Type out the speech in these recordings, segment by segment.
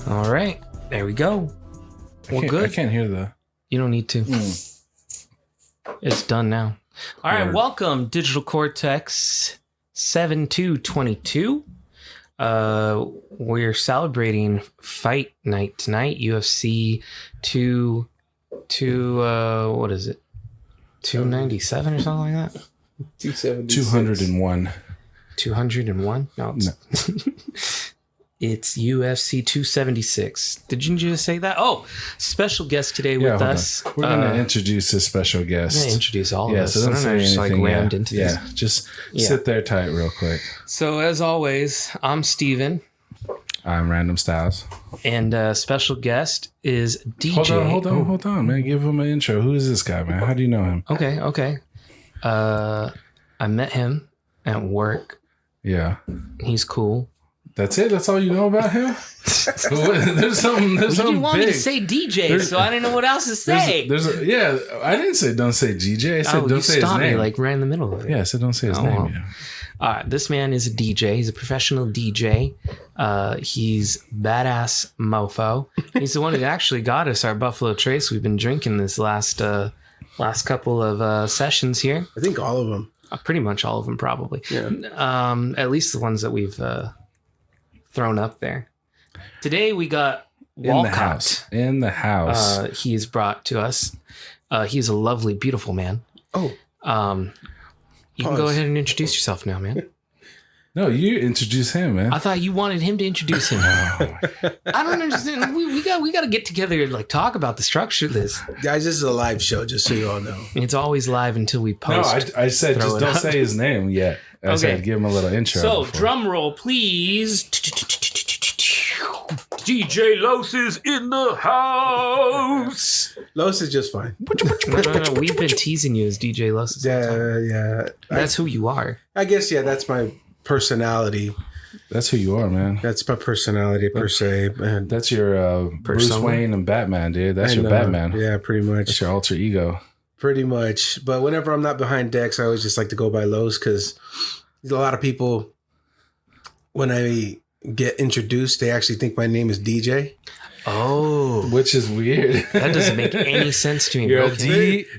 All right, there we go. We're good. I can't hear the. You don't need to. It's done now. All right, welcome, Digital Cortex 7222. We're celebrating Fight Night tonight. UFC 2 what is it? 297 or something like that? 201. 201? No. It's UFC 276. Did you just say that? Oh, special guest today with us. We're going to introduce a special guest. I'm going to introduce all of us. So don't say anything. Rammed into this. Yeah, just sit there tight real quick. So as always, I'm Steven. I'm Random Styles. And special guest is DJ. Hold on, man. Give him an intro. Who is this guy, man? How do you know him? Okay. I met him at work. Yeah. He's cool. That's it? That's all you know about him? There's something You want big. me to say DJ, so I didn't know what else to say. I didn't say don't say DJ. I said don't say his name. Me, like right in the middle of it. Yeah, I said don't say his name. Yeah. This man is a DJ. He's a professional DJ. He's badass mofo. He's the one who actually got us our Buffalo Trace. We've been drinking this last couple of sessions here. I think all of them. Pretty much all of them, probably. Yeah. At least the ones that we've thrown up there. Today we got Walcott. In the house. He's brought to us. He's a lovely, beautiful man. Oh. You can go ahead and introduce yourself now, man. No, you introduce him, man. I thought you wanted him to introduce him. I don't understand. We got to get together and like talk about the structure of this. Guys, this is a live show, just so you all know. It's always live until we post. No, I said just don't say his name yet. I said give him a little intro. So, drum roll, please. DJ Los is in the house. Los is just fine. No, we've been teasing you as DJ Los. Yeah. That's who you are. I guess, that's my personality. That's who you are, man. That's my personality per se. And that's your Bruce Wayne and Batman, dude. That's your Batman. Yeah, pretty much. That's your alter ego. Pretty much. But whenever I'm not behind decks, I always just like to go by Los because a lot of people, when I get introduced, they actually think my name is DJ. Oh. Which is weird. That doesn't make any sense to me. You're a D-E-E-J-A-Y.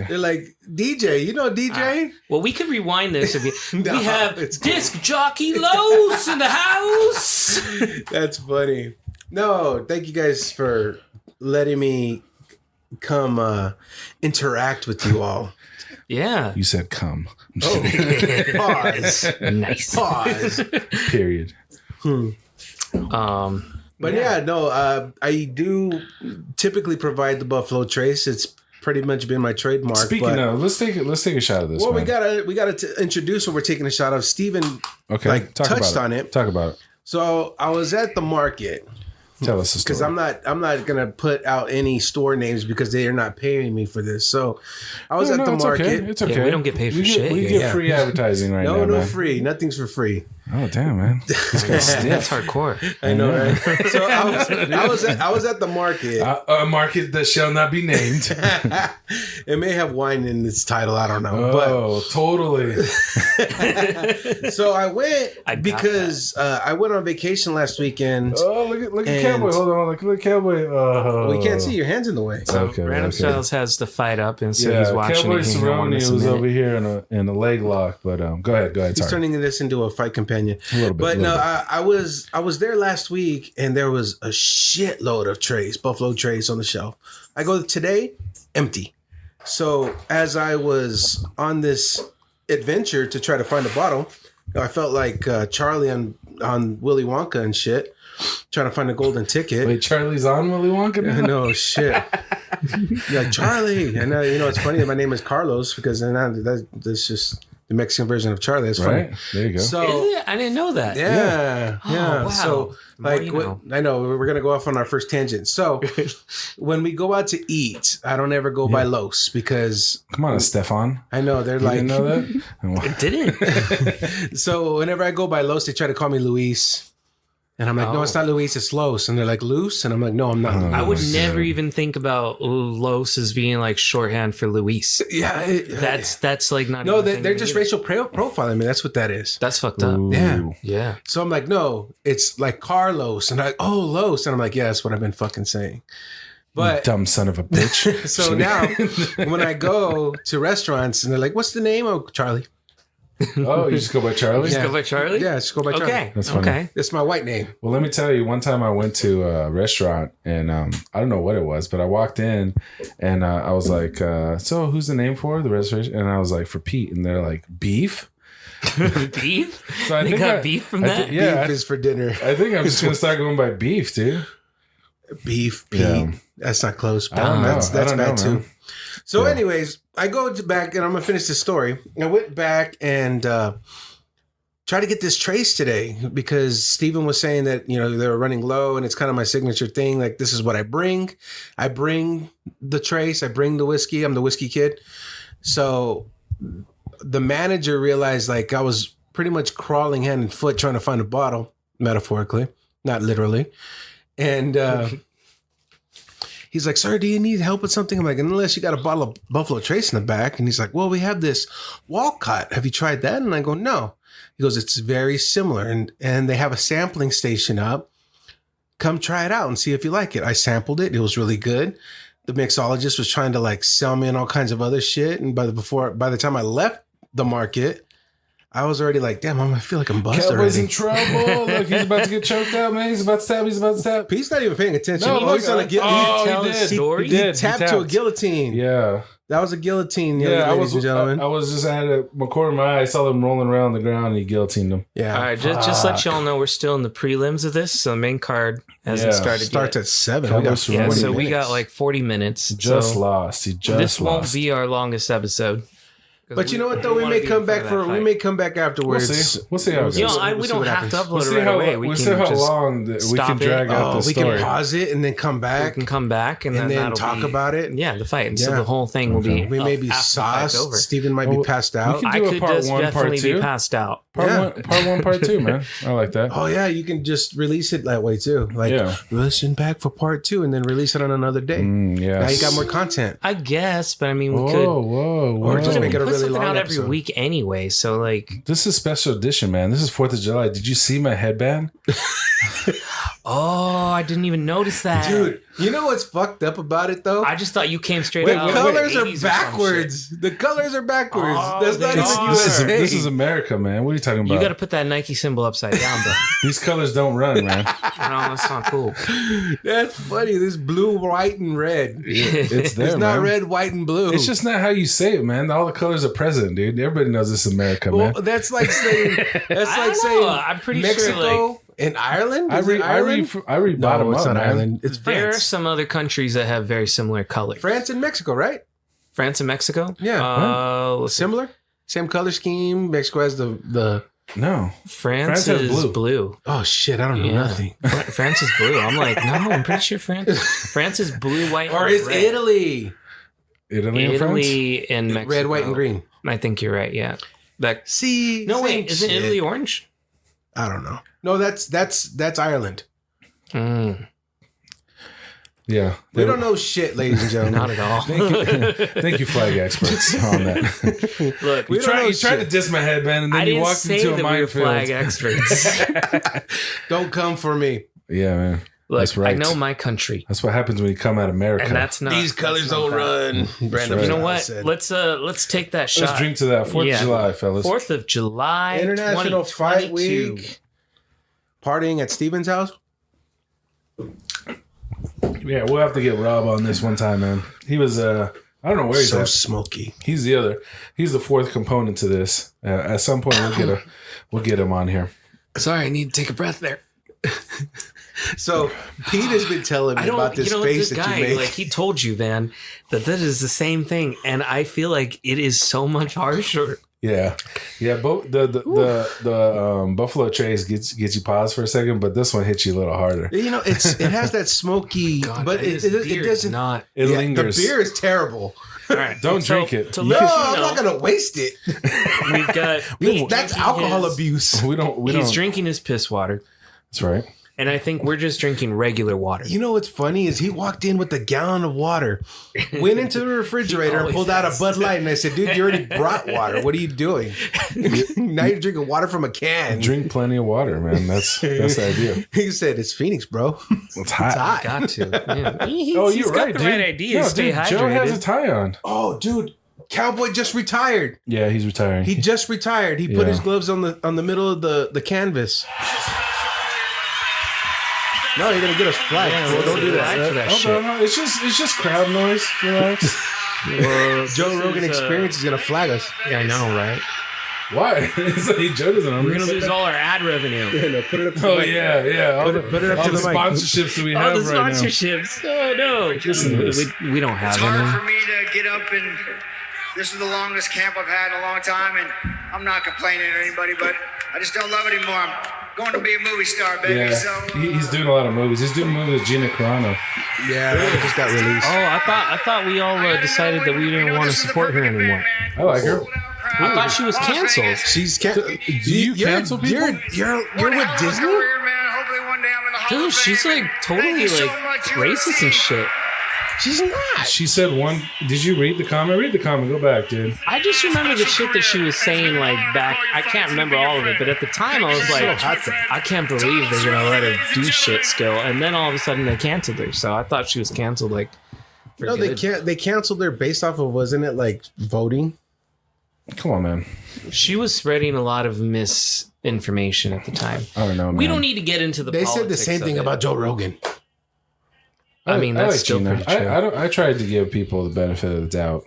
They're like, DJ, you know DJ? Well, we could rewind this. We have Disc Jockey Los in the house. That's funny. No, thank you guys for letting me come interact with you all. Yeah. You said come. Pause. Nice. Pause. Period. But I do typically provide the Buffalo Trace. It's pretty much been my trademark. Speaking of, let's take a shot of this. Well, man. we gotta introduce what we're taking a shot of. Steven touched on it. Talk about it. So I was at the market. Tell us a story. Because I'm not gonna put out any store names because they are not paying me for this. So I was at the market. Okay. It's okay. Yeah, we don't get paid for shit. We get free advertising right now. No free. Nothing's for free. Oh damn, man! That's hardcore. I know, right? So I was at the market. A market that shall not be named. It may have wine in its title. I don't know. Oh, totally. So I went because I went on vacation last weekend. Oh, look at Cowboy. Hold on, look at Cowboy. We can't see your hands in the way. So Random Styles has the fight up, and so he's watching. Cowboy it. Cerrone was over here in a leg lock, but go ahead. He's turning this into a fight companion. A little bit. I was there last week, and there was a shitload of trays, Buffalo Trace on the shelf. I go today, empty. So as I was on this adventure to try to find a bottle, I felt like Charlie on Willy Wonka and shit, trying to find a golden ticket. Wait, Charlie's on Willy Wonka now? No shit. Like Charlie, and it's funny that my name is Carlos because that's just the Mexican version of Charlie. That's funny. Right. There you go. So I didn't know that. Yeah. Wow. So I know we're gonna go off on our first tangent. So when we go out to eat, I don't ever go by Los because come on, Stefan. I know they're you didn't know that. It didn't. So whenever I go by Los, they try to call me Luis. And I'm like, no, it's not Luis, it's Los. And they're like, Loose? And I'm like, no, I'm not. I would Luis. never even think about Los as being like shorthand for Luis. Yeah. That's like not No, even a thing they're to just me. racial profiling. I mean, that's what that is. That's fucked up. Ooh. Yeah. Yeah. So I'm like, no, it's like Carlos. And I'm like, oh, Los. And I'm like, yeah, that's what I've been fucking saying. But Dumb son of a bitch. so now when I go to restaurants and they're like, what's the name? Oh, Charlie. Oh, you just go by Charlie? Just go by Charlie? Yeah, just go by Charlie. Okay. That's funny. Okay. It's my white name. Well, let me tell you, one time I went to a restaurant and I don't know what it was, but I walked in and I was like, so who's the name for the reservation? And I was like, for Pete. And they're like, beef? Beef? So I They think got beef from that? Yeah. Beef is for dinner. I think I'm just going to start going by beef, dude. Beef, Pete. Yeah. That's not close. But I don't know. That's I don't bad know, too. man. So, Yeah. anyways, I go back and I'm gonna finish the story. I went back and try to get this trace today because Steven was saying that they were running low and it's kind of my signature thing. Like, this is what I bring. I bring the trace. I bring the whiskey. I'm the whiskey kid. So the manager realized like I was pretty much crawling hand and foot trying to find a bottle, metaphorically, not literally. And he's like, sir, do you need help with something? I'm like, unless you got a bottle of Buffalo Trace in the back. And he's like, well, we have this Walcott. Have you tried that? And I go, no. He goes, it's very similar. And they have a sampling station up. Come try it out and see if you like it. I sampled it. It was really good. The mixologist was trying to like sell me on all kinds of other shit. And by the time I left the market, I was already like, damn, I feel like I'm buzzed Cat was already. in trouble. Look, he's about to get choked out, man. He's about to stab. He's about to stab. He's not even paying attention. No, He's on a he tell did. the story? He did. He tapped to a guillotine. Yeah. That was a guillotine, Yeah, ladies and gentlemen. I was just at a corner of my eye. I saw them rolling around the ground and he guillotined them. Yeah. All right, just let y'all know we're still in the prelims of this, so the main card hasn't Yeah. started Starts yet. at 7. Cowboys We got for Yeah, 40 so we minutes. got like 40 minutes. Just so lost. He just this won't lost. be our longest episode. But you know what though? We may come back we may come back afterwards. We'll see how it You goes. know, we see don't what have happens. to upload We'll it see right how, away. we'll see how just long that we stop can drag it. out the we story. can pause it and then come We back can come back and and then that'll talk be, about it. Yeah, the fight. And so Yeah. the whole thing will be We may be after the fight's sauced. over. Steven might Well, be passed out. can I do a could part just 1, part definitely 2. be passed out. Part 1, part 2, man. I like that. Oh yeah, you can just release it that way too. Like Yeah. listen back for part 2 and then release it on another day. Yes. Now you got more content. I guess, but I mean, we Whoa, could whoa. Or just make it a put really something long out every episode. week anyway. So like, This is special edition, man. This is 4th of July. Did you see my headband? oh, I didn't even notice that, Dude, you know what's fucked up about it though? I just thought you came straight The out. of colors the are 80s or some backwards. The colors are backwards. Oh, That's not they even are. USA. This is America, man. What are you talking shit. about? You got to put that Nike symbol upside down, bro. These colors don't run, man. No, that's not cool. That's funny. This blue, white, and red. It's there, It's not man. red, white, and blue. It's just not how you say it, man. All the colors are present, dude. Everybody knows this is America, man. well, that's like saying I don't saying know. I'm pretty sure, Mexico and Ireland. I Is it Ireland? read No, bottom it's up, not man. Ireland. It's There are France. some other countries that have very similar colors. France and Mexico, right? France and Mexico? Yeah. Let's see. Similar, same color scheme. Mexico has the. No. France has is blue. blue. Oh shit! I don't know Yeah. nothing. France is blue. I'm like, no, I'm pretty sure France is blue, white, Or and is red. Italy Italy and France? Italy and Mexico. red, white, and green? I think you're right. Yeah. That. See, No, same wait. Isn't shit. Italy orange? I don't know. No, that's Ireland. Mm, Yeah. We don't know shit, ladies and gentlemen. not at all. Thank you, flag experts, on that. Look, We You don't know tried to shit. diss my headband, and then I you didn't walked say into that a we were minefield. flag experts. Don't come for me. Yeah, man. Look, That's right. I know my country, That's what happens when you come out of America. and that's not. These colors that's not don't bad. run. Brandon, right. You know Scott what? said. Let's take that shot. Let's drink to that. 4th Yeah. of July, fellas. 4th of July, International Fight 2022. Week. Partying at Steven's house. Yeah, we'll have to get Rob on this one time, man. He was, I don't know where he's So at. smoky. He's the 4th component to this. At some point, we'll get him on here. Sorry, I need to take a breath there. So Pete has been telling me I don't. about this You know, face this that guy, you make. like he told you, man, that is the same thing, and I feel like it is so much harsher. Yeah, Both the Buffalo Trace gets you paused for a second, but this one hits you a little harder. You know, it has that smoky, God, but this it beer is doesn't. not. It Yeah, lingers. The beer is terrible. All right, Don't drink it. To No, let you I'm know, not gonna waste it. we've got Pete That's drinking alcohol his- abuse. We don't. He's drinking his piss water. That's right. And I think we're just drinking regular water. You know what's funny is he walked in with a gallon of water, went into the refrigerator and pulled out a Bud Light. And I said, dude, you already brought water. What are you doing? Now you're drinking water from a can. Drink plenty of water, man. That's the idea. He said, it's Phoenix, bro. It's hot. Got to. Yeah. You're right, got the dude. right idea. No, Stay dude, hydrated. Joe has a tie on. Oh, dude. Cowboy just retired. Yeah, he's retiring. He just retired. He put his gloves on the middle of the canvas. No, you're gonna get us flagged. Yeah, Don't do that. for that Oh, shit. no, it's just crowd noise. Relax. Joe Rogan Experience is gonna flag us. Yeah, I know, right? Why? It's like Joe doesn't We're gonna lose all our ad revenue. No, put it up. Oh yeah. All Put it up all to the the mic. sponsorships that we All have the right now. sponsorships. Oh no. Listen to this. We don't have It's hard any. for me to get up and this is the longest camp I've had in a long time, and I'm not complaining to anybody, but I just don't love it anymore. I'm going to be a movie star, baby. Yeah, So he's doing a lot of movies. He's doing a movie with Gina Carano. Yeah, that just got released. Oh, I thought we all decided that we didn't want to support her anymore. I like her. I thought she was canceled. She's Do you cancel people? You're with Disney. Dude, she's like totally like racist and shit. She's not. She said one. Did you read the comment? Read the comment. Go back, dude. I just remember the shit that she was saying like back. I can't remember all of it, but at the time I was like, I can't believe they're gonna let her do shit still. And then all of a sudden they canceled her. So I thought she was canceled. Like, for No, they good. can't. They canceled her based off of, wasn't it like voting? Come on, man. She was spreading a lot of misinformation at the time. I don't know, man. We don't need to get into the. They said the politics same of thing it. about Joe Rogan. I mean, that's like still Gina. pretty true. I tried to give people the benefit of the doubt.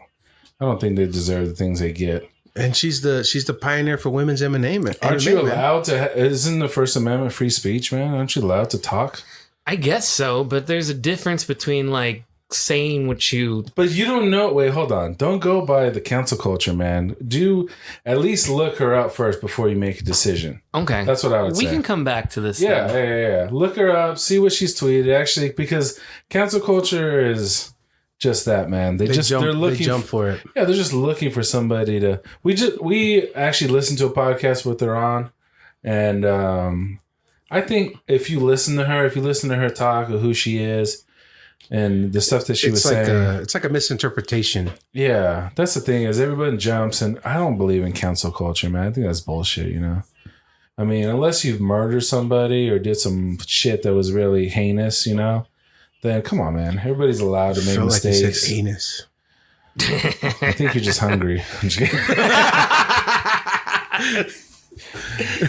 I don't think they deserve the things they get. And she's the pioneer for women's MMA. Aren't you allowed to? Isn't the First Amendment free speech, man? Aren't you allowed to talk? I guess so, but there's a difference between like saying what you. But you don't know. Wait, hold on. Don't go by the cancel culture, man. Do at least look her up first before you make a decision. Okay, That's what I would we say. can come back to this. Yeah, thing. yeah. Look her up. See what she's tweeted. Actually, because cancel culture is just that, man. They're looking. They jump for it. Yeah, they're just looking for somebody to. We actually listened to a podcast with her on, and I think if you listen to her talk of who she is, and the stuff that she was saying, it's like a misinterpretation. yeah, that's the thing is everybody jumps, and I don't believe in cancel culture, man. I think that's bullshit. You know, I mean, unless you've murdered somebody or did some shit that was really heinous, you know, then come on, man. Everybody's allowed to make Felt like you mistakes. said anus. I think you're just hungry. I'm just kidding.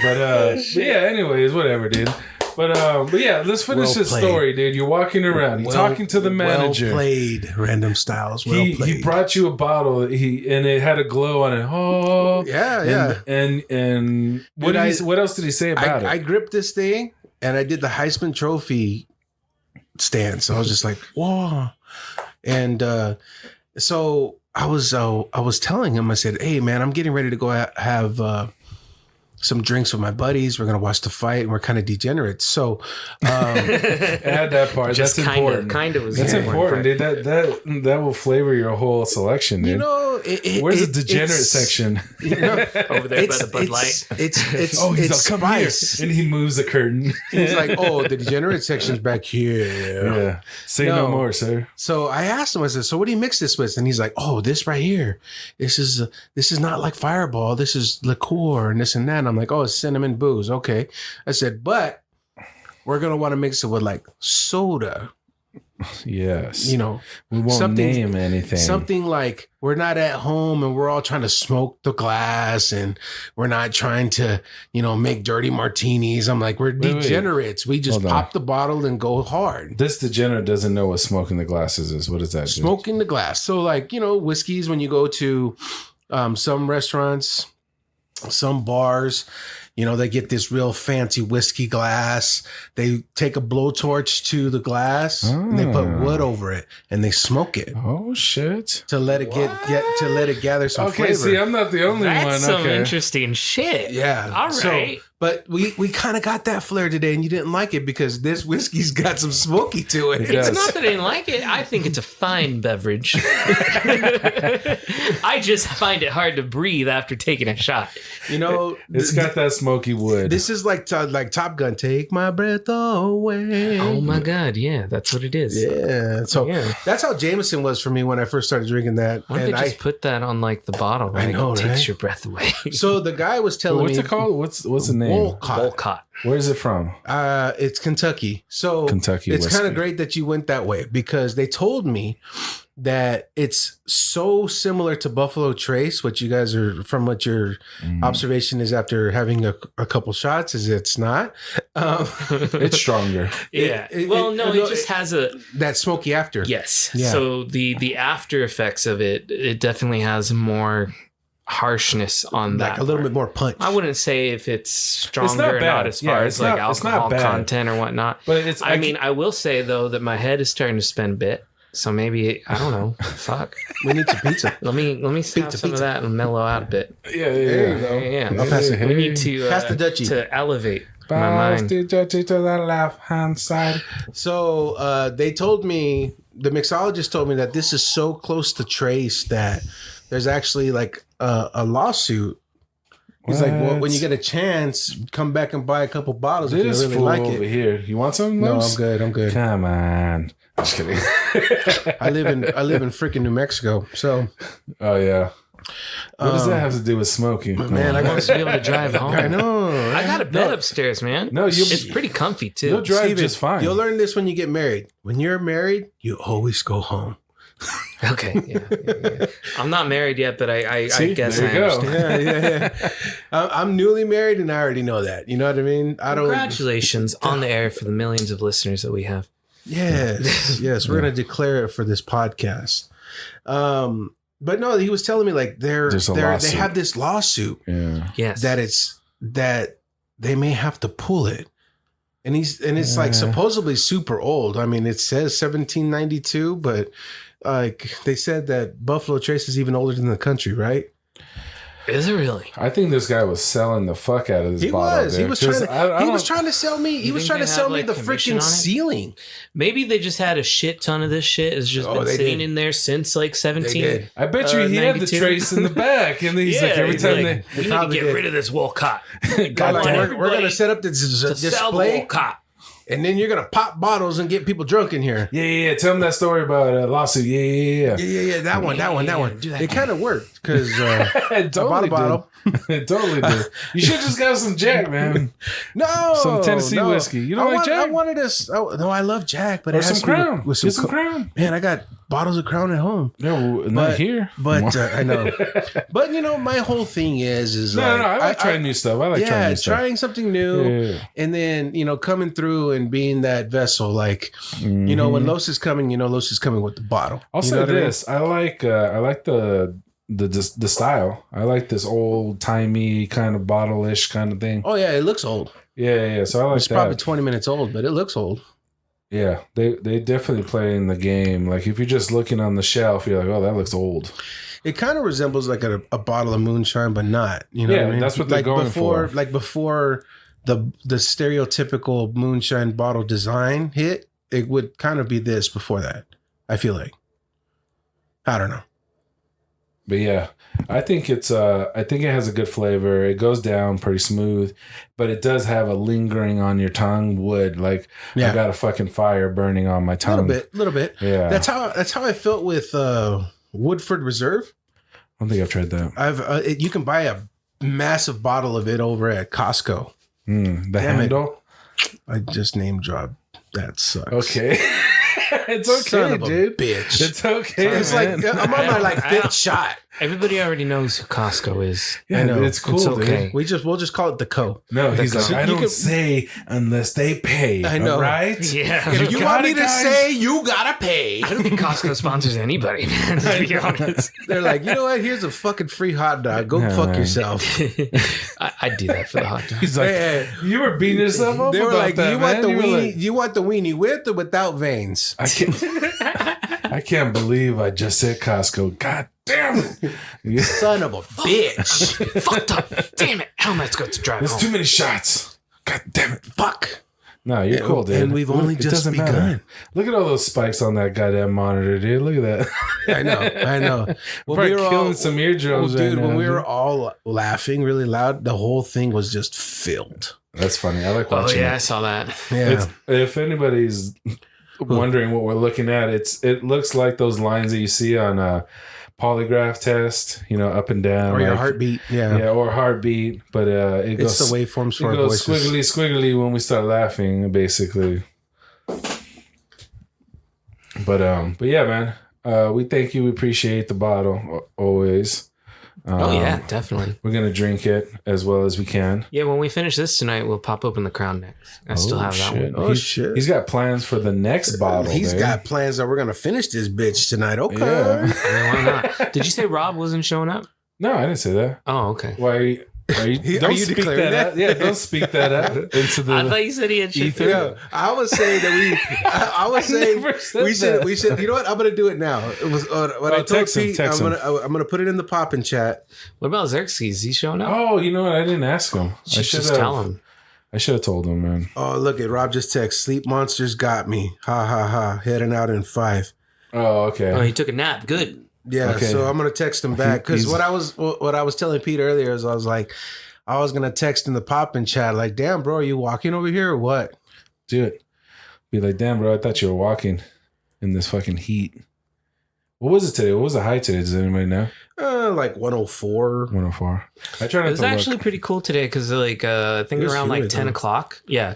but yeah, anyways, whatever, dude. But yeah, let's finish Well this played. story, dude. You're walking around, you're talking to the manager. Well played, Random Styles. Well played. He brought you a bottle. And it had a glow on it. Oh, Yeah. And what else did he say about I it? gripped this thing and I did the Heisman Trophy stance. I was just like, whoa. And so I was telling him, I said, hey, man, I'm getting ready to go have some drinks with my buddies. We're going to watch the fight and we're kind of degenerates. So Add that part. Just That's kind important. of was That's the important, dude. That will flavor your whole selection, dude. you know, Where's the degenerate section? You know, over there by the Bud Light. It's Oh, he's it's like, come here. spice. And he moves the curtain. He's like, oh, the degenerate section's back here. Yeah. Say no No. more, sir. So I asked him, I said, so what do you mix this with? And he's like, oh, this right here. This is not like Fireball. This is liqueur and this and that. And I'm like, oh, it's cinnamon booze. Okay. I said, but we're going to want to mix it with like soda. Yes. You know, we won't something- name anything. something like we're not at home and we're all trying to smoke the glass and we're not trying to, make dirty martinis. I'm like, we're Wait. degenerates. We just Hold on. pop the bottle and go hard. This degenerate doesn't know what smoking the glasses is. What does that do? Smoking the glass. So like, whiskeys, when you go to some restaurants, some bars, they get this real fancy whiskey glass. They take a blowtorch to the glass and they put wood over it and they smoke it Oh shit. to let it to let it gather some Okay, flavor. see, I'm not the only That's one. some Okay. interesting shit. Yeah. All right. But we kind of got that flair today, and you didn't like it because this whiskey's got some smoky to it. It does. It's not that I didn't like it. I think it's a fine beverage. I just find it hard to breathe after taking a shot. You know, It's got that smoky wood. this is like Top Gun. Take my breath away. Oh my God. Yeah, that's what it is. Yeah. So Yeah. that's how Jameson was for me when I first started drinking that. Why don't And they just put that on like the bottle? Like, I know, it takes right? your breath away. so the guy was telling What's me, it called? What's the name? Wolcott. Wolcott. Where's it from? It's Kentucky. So Kentucky it's whiskey. kind of great that you went that way because they told me that it's so similar to Buffalo Trace, what you guys are, from what your observation is after having a couple shots, is it's not. It's stronger. Yeah. It just has a that smoky after. yes. Yeah. So the after effects of it definitely has more harshness on that. Like a little part. bit more punch. I wouldn't say if it's stronger not or bad. not as far Yeah, as it's like not- it's not alcohol bad. content or whatnot. But it's I mean, I will say though that my head is starting to spin a bit. So maybe I don't know. Fuck. We need some pizza. Let me have some pizza. of that and mellow out a bit. yeah. Yeah. I'll pass it. We need to Pass the Dutchie. to elevate my Pass mind. the Dutchie to the left hand side. So they told me, the mixologist told me that this is so close to Trace that there's actually like a lawsuit. He's like, well, when you get a chance, come back and buy a couple bottles if This you really fool like over it. here. You want some? No, Los? I'm good. I'm good. Come on. Just kidding. I live in freaking New Mexico. So Oh yeah. What does that have to do with smoking? man, I I got want to be able to drive home. I know. I got a bed upstairs, man. No, it's pretty comfy too. you'll drive Steven, just fine. You'll learn this when you get married. When you're married, you always go home. Okay, yeah. I'm not married yet, but I See? guess There I you go. understand. Yeah. I'm newly married and I already know that. You know what I mean? I don't. Congratulations on the air for the millions of listeners that we have. Yes. We're gonna declare it for this podcast. But no, he was telling me like they lawsuit. have this lawsuit Yeah. Yes. that they may have to pull it. And it's like supposedly super old. I mean, it says 1792, but like they said that Buffalo Trace is even older than the country, right? Is it really? I think this guy was selling the fuck out of this bottle. He was trying to. He was to. trying to sell me. He You was think trying to they sell have, me like, the commission freaking on it? ceiling. Maybe they just had a shit ton of this shit. It's just been they sitting did. in there since like 17. They did. I bet you he had the 92. trace in the back, and he's like every he's time like, we need to probably get did. rid of this Wolcott. They're God, like, want we're gonna everybody set up this to sell the display, Wolcott. and then you're gonna pop bottles and get people drunk in here. Yeah. Tell him that story about lawsuit. Yeah. Yeah. That one. do that It kind of worked because It totally bottle. It totally did. You should just got some Jack, man. No, Some Tennessee no. whiskey. You don't like Jack? I wanted us. No, I love Jack, but Or it has some to be Crown. with Get some Crown. Man, I got bottles of Crown at home. No, not But- here. But I know. But you know, my whole thing is No, I like trying new stuff. I like trying new stuff. trying something new, Yeah. and then coming through and being that vessel. Like when Los is coming, Los is coming with the bottle. I'll You say know what I mean? this: I like the style. I like this old timey kind of bottle-ish kind of thing. Oh yeah, it looks old. Yeah. So I like It's that. probably 20 minutes old, but it looks old. Yeah, they definitely play in the game. Like if you're just looking on the shelf, you're like, oh, that looks old. It kind of resembles like a bottle of moonshine, but not. You know Yeah, what I mean? that's what they're going before, for. Like before the stereotypical moonshine bottle design hit, it would kind of be this before that. I feel like. I don't know. But yeah, I think it has a good flavor. It goes down pretty smooth, but it does have a lingering on your tongue wood. Like Yeah. I got a fucking fire burning on my A tongue. little bit. Yeah. That's how I felt with Woodford Reserve. I don't think I've tried that. You can buy a massive bottle of it over at Costco. The Damn it. handle. I just name dropped. That sucks. Okay. It's okay, Son of a dude. bitch. It's okay. It's man. like I'm on my fifth shot. Everybody already knows who Costco is. yeah, I know. it's cool. It's dude. okay. We'll just call it the Co. No, he's like, So I you don't can- say unless they pay. I know. right? Yeah. If you got want me it, to guys. say, you gotta pay. I don't think Costco sponsors anybody, man, to be honest. They're like, you know what? Here's a fucking free hot dog. Go Nah. fuck yourself. I'd do that for the hot dog. He's like, Hey, you were beating yourself up. they were about like, that, you want man. the You were weenie? like, You want the weenie with or without veins? I can't believe I just said Costco. God Damn it. Son of a bitch. Fucked up. Damn it. How am I supposed to drive There's home? too many shots. God damn it. Fuck. No, you're cool, dude. And we've only It just doesn't begun. matter. Look at all those spikes on that goddamn monitor, dude. Look at that. I know. When Probably killing some eardrums dude, right when now, we were dude. all laughing really loud, the whole thing was just filled. That's funny. I like Oh, watching yeah, I it. saw that. Yeah. If anybody's wondering what we're looking at, it looks like those lines that you see on a polygraph test, up and down. Or your like- heartbeat. Yeah, or heartbeat. But it It's goes the waveforms it for our goes voices. squiggly when we start laughing, basically. But yeah, man. We thank you. We appreciate the bottle always. Oh, yeah, definitely. We're gonna drink it as well as we can. Yeah, when we finish this tonight, we'll pop open the Crown next. I still have that shit. one. Oh, he's, shit. He's got plans for the next bottle. He's dude. got plans that we're going to finish this bitch tonight. Okay. Yeah. I mean, why not? Did you say Rob wasn't showing up? No, I didn't say that. Oh, okay. Why? Are you, don't you speak declaring that out. that? Yeah, don't speak that out into the. I thought you said he had shit. ether. Yeah, I was saying that I was saying never said we should that. we should. You know what? I'm gonna do it now. It was what I told text him, Pete. text him. I'm gonna put it in the pop in chat. What about Xerxes? Is he showing up? Oh, you know what? I didn't ask him. I should just tell him. I should have told him, man. Oh, look at Rob just text. Sleep monsters got me. Ha ha ha. Heading out in 5. Oh, okay. Oh, he took a nap. Good. Yeah, Okay. so I'm gonna text him back because He's- what I was telling Pete earlier is I was like, I was gonna text in the pop in chat like, damn, bro, are you walking over here or what? Do it. Be like, damn, bro, I thought you were walking in this fucking heat. What was it today? What was the high today? Does anybody know? Like 104. 104. I try not It was to actually look. pretty cool today because, I think It was around like humid, 10 though. o'clock. Yeah.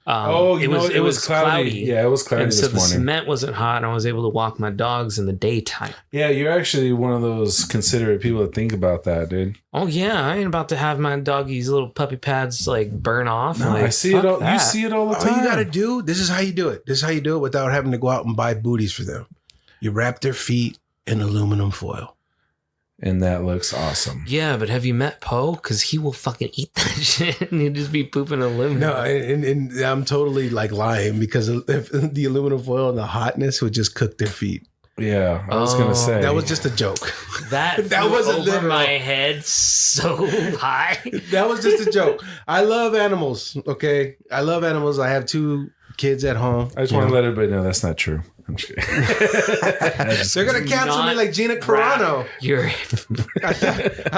It was cloudy. Yeah, it was cloudy And so this the morning. cement wasn't hot, and I was able to walk my dogs in the daytime. Yeah, you're actually one of those considerate people that think about that, dude. Oh yeah, I ain't about to have my doggies' little puppy pads like burn off. No, like, I see it fuck all. You that. see it all the All time. you gotta do, this is how you do it. This is how you do it without having to go out and buy booties for them. You wrap their feet in aluminum foil. And that looks awesome. Yeah, but have you met Poe? Because he will fucking eat that shit, and he'd just be pooping aluminum. No, and I'm totally like lying because if the aluminum foil and the hotness would just cook their feet. Yeah, I was gonna Oh. say That was just a joke. that That flew wasn't over literal. my head so high. That was just a joke. I love animals. Okay, I love animals. I have 2 kids at home. I just want to let everybody know that's not true. I'm just kidding. They're gonna cancel me Not like Gina Carano. You're I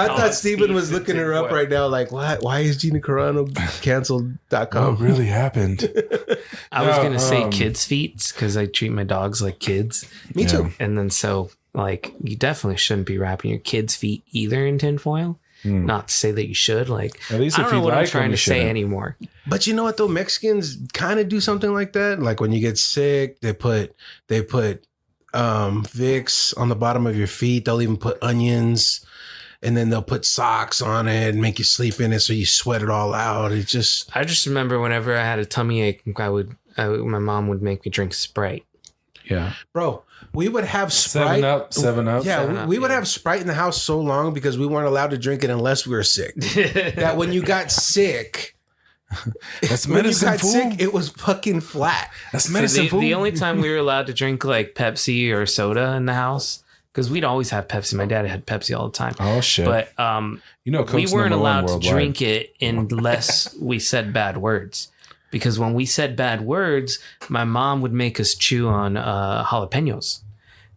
thought Steven was looking her up right now. Like, why is Gina Carano canceled.com? What really happened? I was No, gonna say kids' feet because I treat my dogs like kids. Me too. And then so like you definitely shouldn't be wrapping your kids' feet either in tinfoil. Not to say that you should. Like At least I if don't know you what I'm like 'em, trying you to say shouldn't. anymore. But you know what though? Mexicans kind of do something like that. Like when you get sick, they put Vicks on the bottom of your feet. They'll even put onions, and then they'll put socks on it and make you sleep in it so you sweat it all out. It just I just remember whenever I had a tummy ache, my mom would make me drink Sprite. Yeah. bro. We would have Sprite. 7 Up. Yeah, 7 Up, we would yeah. have Sprite in the house so long because we weren't allowed to drink it unless we were sick. That when you got sick, That's when you medicine, got fool. sick, it was fucking flat. That's So medicine, the, fool. the only time we were allowed to drink like Pepsi or soda in the house, because we'd always have Pepsi. My dad had Pepsi all the time. Oh shit! But you know, we Coke's weren't number one allowed to worldwide. drink it unless we said bad words. Because when we said bad words, my mom would make us chew on jalapenos.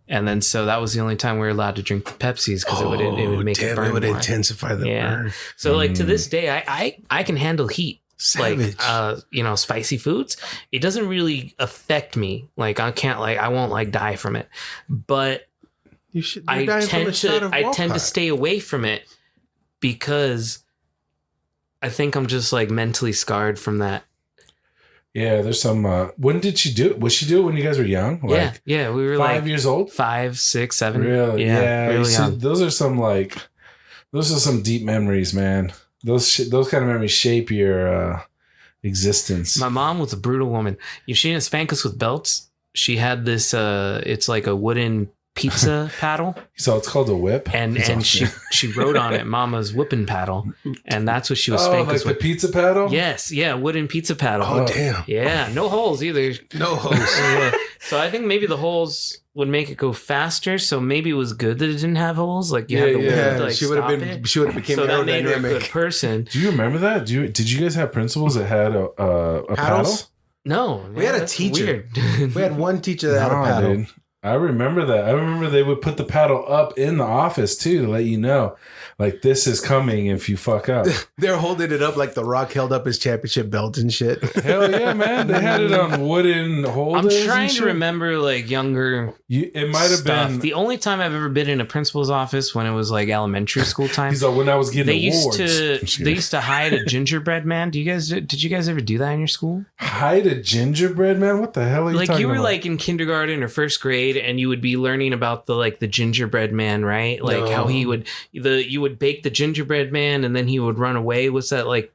And then so that was the only time we were allowed to drink the Pepsis because it would make it burn It would more. intensify the Yeah. burn. So like to this day, I can handle heat. Savage. Like spicy foods. It doesn't really affect me. Like I won't like die from it. But You should. I You're dying from a shot of tend to Walcott. stay away from it because I think I'm just like mentally scarred from that. Yeah, there's some. When did she do it? Was she do it when you guys were young? Like Yeah. We were 5 like years old. 5, 6, 7. Really? Yeah. really you see, young. those are some deep memories, man. Those kind of memories shape your existence. My mom was a brutal woman. If she didn't spank us with belts, she had this. It's like a wooden pizza paddle. So it's called a whip, And she wrote on it Mama's whipping paddle, and that's what she was spanking like the pizza paddle. Yes, yeah, wooden pizza paddle. Oh, damn. Yeah, no holes either. No holes. Yeah. So I think maybe the holes would make it go faster. So maybe it was good that it didn't have holes. Like you had the wind to, like, she would have stop been. it. She would have became So that made her a good aerodynamic. person. Do you remember that? Did you guys have principals that had a paddle? Paddles? No, We had a that's teacher. Weird. We had one teacher that had a No, paddle. dude. I remember that. I remember they would put the paddle up in the office too to let you know, like, this is coming if you fuck up. They're holding it up like The Rock held up his championship belt and shit. Hell yeah, man! They had it on wooden I'm holders. trying and to shit. remember like younger. It might have stuff. been. The only time I've ever been in a principal's office when it was like elementary school time. He's like, when I was getting They awards. they used to hide a gingerbread man. Did you guys ever do that in your school? Hide a gingerbread man? What the hell are you Like talking you were about? like in kindergarten or first grade, and you would be learning about the gingerbread man, right? Like how he would you would bake the gingerbread man, and then he would run away. What's that like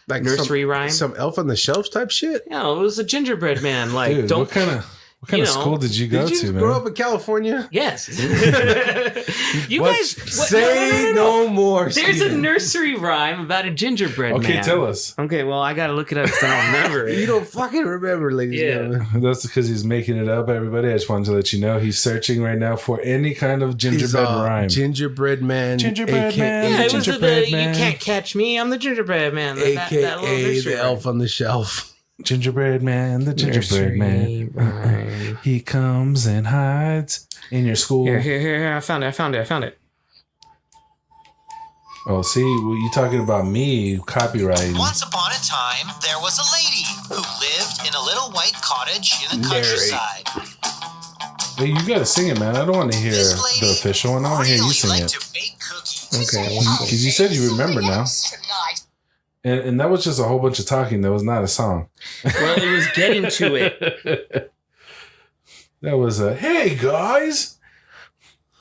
nursery rhyme? Some Elf on the Shelf type shit. No, it was a gingerbread man. Like Dude, don't. what kind of you know, school did you go Did to, you man? grow up in California? Yes. You What? guys Say no more. There's a Steven. nursery rhyme about a gingerbread Okay, man. tell us. Okay, well, I gotta look it up because I don't remember it. You don't fucking remember, ladies Yeah. and gentlemen. That's because he's making it up, everybody. I just wanted to let you know he's searching right now for any kind of gingerbread He's, rhyme. Gingerbread man. Gingerbread man. Yeah, it was Gingerbread you man. can't catch me. I'm the gingerbread man. That little AKA nursery the rhyme. Elf on the Shelf. Gingerbread man, the gingerbread Nursery man. rhyme. He comes and hides in your school. Here. I found it. Oh, see, well, you talking about me copywriting. Once upon a time, there was a lady who lived in a little white cottage in the Narrate. countryside. Hey, you gotta sing it, man. I don't want to hear This the lady official one. I want to hear you really sing liked it. to bake cookies. Okay. Because you said you remember now. Tonight. And that was just a whole bunch of talking. That was not a song. Well, it was getting to it. That was a, hey, guys.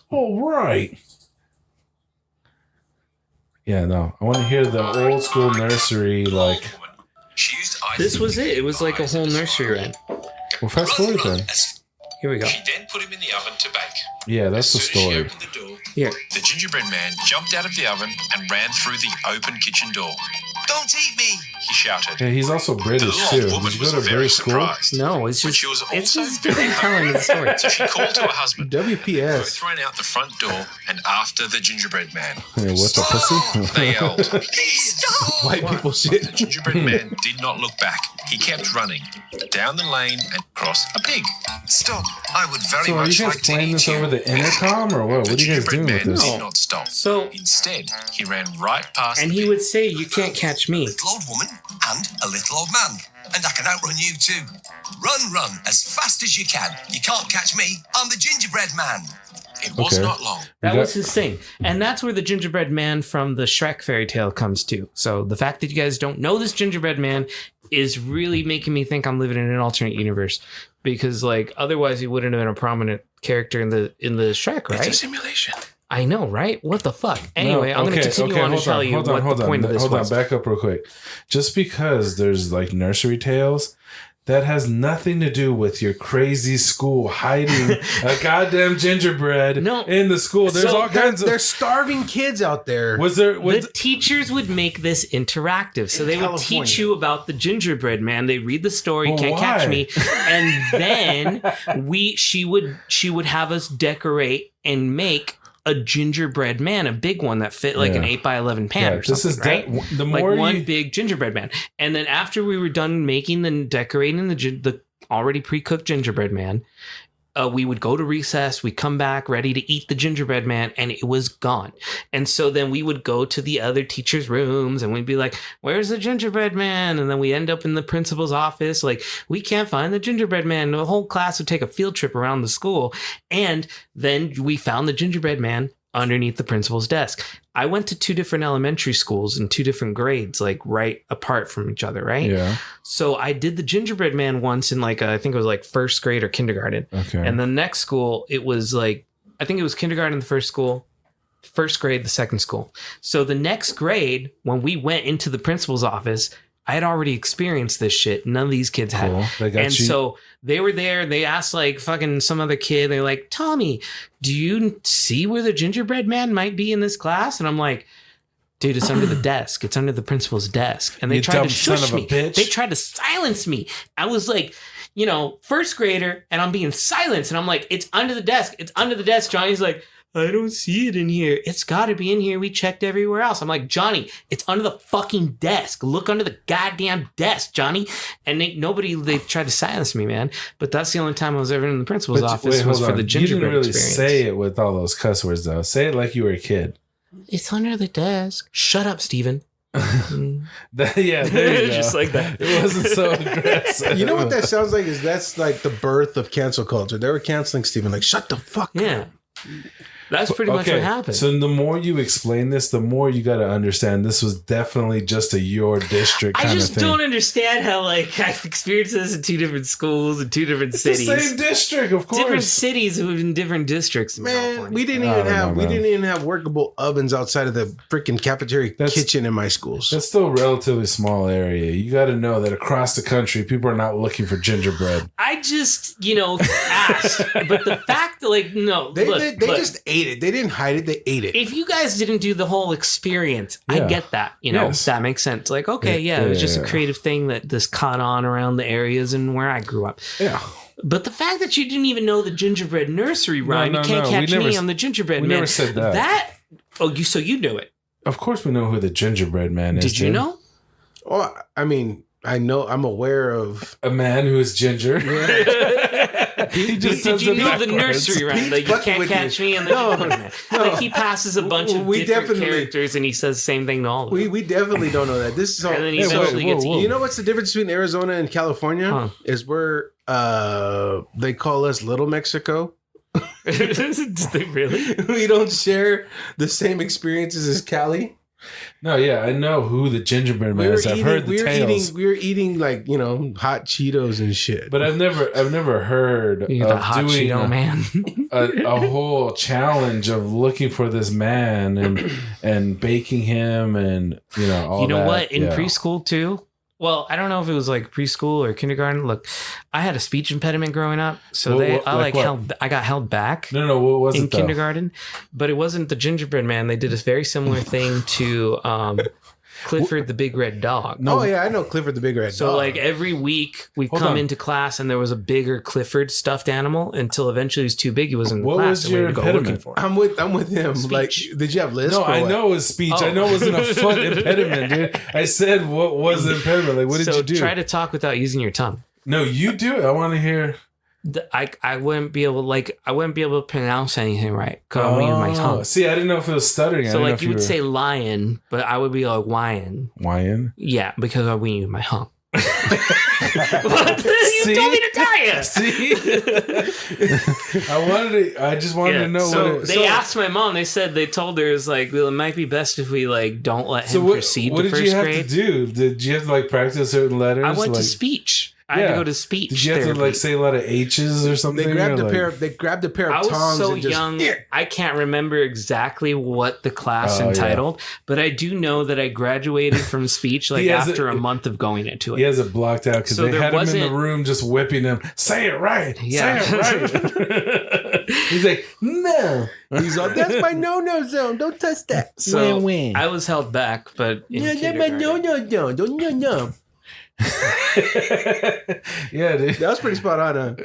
All right. Yeah, no. I want to hear the old school nursery, like, She used This was it. It was like a whole nursery rhyme. well, fast forward then. Here we go. She then put him in the oven to bake. Yeah, that's the As soon as she story. opened the door, Here. the gingerbread man jumped out of the oven and ran through the open kitchen door. Don't eat me! He shouted. Yeah, he's also The British, little too. old woman Did you was go to very British school? surprised. No, it's But just she was it's also just very telling the story. So she called to her husband. Both WPS. ran out the front door and after the gingerbread man. Yeah, what the pussy? They yelled. Stop! White people The shit. gingerbread man did not look back. He kept running down the lane and across a pig. Stop! I would very So are you much guys like to playing eat this you. over the intercom or what? The What are you guys gingerbread doing with man this? did not stop. So, Instead, he ran right past and the he pig. would say, "You can't catch me." Little old woman and a little old man. And I can outrun you too. Run, as fast as you can. You can't catch me. I'm the gingerbread man. It was Okay. not long. That You was got- his thing. And that's where the gingerbread man from the Shrek fairy tale comes to. So the fact that you guys don't know this gingerbread man is really making me think I'm living in an alternate universe. Because like otherwise he wouldn't have been a prominent character in the Shrek, right? It's a simulation. I know, right? What the fuck? Anyway, No, I'm going to continue on and tell you what the point of this hold was. on, back up real quick. Just because there's like nursery tales, that has nothing to do with your crazy school hiding a goddamn gingerbread No. in the school. There's So all kinds There's of. starving kids out there. The teachers would make this interactive. So they would California. teach you about the gingerbread man. They read the story, Well, can't catch why? me. And then she would have us decorate and make a gingerbread man, a big one that fit like an Yeah. 8x11 pan or this something, is right? the Like more one you, big gingerbread man. And then after we were done making the decorating the already pre-cooked gingerbread man, we would go to recess, we'd come back ready to eat the gingerbread man, and it was gone. And so then we would go to the other teachers' rooms and we'd be like, where's the gingerbread man? And then we end up in the principal's office, like, we can't find the gingerbread man. And the whole class would take a field trip around the school. And then we found the gingerbread man underneath the principal's desk. I went to 2 different elementary schools in 2 different grades, like right apart from each other, right? yeah, So I did the gingerbread man once in like, I think it was like first grade or kindergarten. okay, And the next school, it was like, I think it was kindergarten the first school, first grade the second school. So the next grade, when we went into the principal's office, I had already experienced this shit. None of these kids had. Cool. They got And you. so they were there. They asked like fucking some other kid. They're like, Tommy, do you see where the gingerbread man might be in this class? And I'm like, dude, it's under the desk. It's under the principal's desk. And they You tried dumb to son shush of a me. bitch. They tried to silence me. I was like, you know, first grader, and I'm being silenced. And I'm like, it's under the desk. It's under the desk. Johnny's like, I don't see it in here. It's got to be in here. We checked everywhere else. I'm like, Johnny, it's under the fucking desk. Look under the goddamn desk, Johnny. And they tried to silence me, man. But that's the only time I was ever in the principal's office was for the gingerbread You didn't really experience. say it with all those cuss words, though. Say it like you were a kid. It's under the desk. Shut up, Steven. Yeah, there you go. Just like that. It wasn't so aggressive. You know what that sounds like? Is that's like the birth of cancel culture. They were canceling Steven. Like, shut the fuck up. Yeah. That's pretty much what happened. So the more you explain this, the more you got to understand this was definitely just a your district kind I of just thing. don't understand how like I've experienced this in two different schools in two different It's the cities. same district, of course. Different cities in different districts. In Man, California. we didn't I even don't have know, we man. didn't even have workable ovens outside of the freaking cafeteria That's- kitchen in my schools. That's still a relatively small area. You got to know that across the country, people are not looking for gingerbread. I just, asked, but the fact that, like, no, They look, just ate it. They didn't hide it. They ate it. if you guys didn't do the whole experience, I Yeah. get that. Yes. That makes sense. Like, okay, Yeah, it was yeah, just yeah. a creative thing that just caught on around the areas and where I grew up. Yeah. But the fact that you didn't even know the gingerbread nursery rhyme, no, you can't no, we catch never me s- on the gingerbread we man. never said that. So you knew it. Of course, we know who the gingerbread man is. Did you dude. know? Oh, I mean, I'm aware of. A man who is ginger. He Did says you it know the backwards. nursery rhyme? Pete's Like, you fucking can't with catch you. me on the No, gingerbread man. no. Like, he passes a bunch of We different definitely- characters and he says the same thing to all of them. We definitely don't know that. This is all. And then he Hey, eventually whoa, gets whoa. eaten. You know what's the difference between Arizona and California? Huh. Is where they call us Little Mexico. Did they really? We don't share the same experiences as Cali. No, yeah, I know who the gingerbread man is. I've heard the tales, we were eating like hot Cheetos and shit. but I've never heard You the of hot doing Cheeto man. a whole challenge of looking for this man and baking him and all You know that. what? In Yeah. preschool too. Well, I don't know if it was like preschool or kindergarten. Look, I had a speech impediment growing up, so What- like what? I got held back No, what was in it though? kindergarten, but it wasn't the gingerbread man. They did a very similar thing to Clifford the Big Red Dog. Oh yeah, I know Clifford the Big Red So Dog. like every week we Hold come on. into class and there was a bigger Clifford stuffed animal until eventually he was too big. He wasn't in What class. was and we your had to go looking impediment? for him. I'm with him. Speech. Like, did you have lisp? No, or I what? know it was speech. I Oh. know it wasn't a foot impediment, dude. I said what was the impediment? Like, what did So you do? try to talk without using your tongue. No, you do it. I want to hear. I wouldn't be able to pronounce anything right because I'm using my tongue. See, I didn't know if it was stuttering. I So didn't know like if you would were say lion, but I would be like lion. Wyan. Yeah, because I'm using my tongue. What? You See? told me to tell you. See, I just wanted to know so what. they asked my mom. They told her it's like, well, it might be best if we like don't let him proceed what to did first you have grade. to do? Did you have to like practice certain letters? I went to Like, speech. I had to go to speech. Did you have therapy. to like say a lot of H's or something? They grabbed or, a like- pair. They grabbed a pair I of was tongs so and just. young, I can't remember exactly what the class Oh, yeah. entitled, but I do know that I graduated from speech like He has after a- a month of going into it. He has it blocked out because So they there had him in the wasn't- room just whipping him. Say it right. Yeah. Say it right. He's like, no. He's all, that's my no zone. Don't touch that. So Win. I was held back, but in Yeah, that's my kindergarten- no. Don't no. Yeah, dude. That was pretty spot on.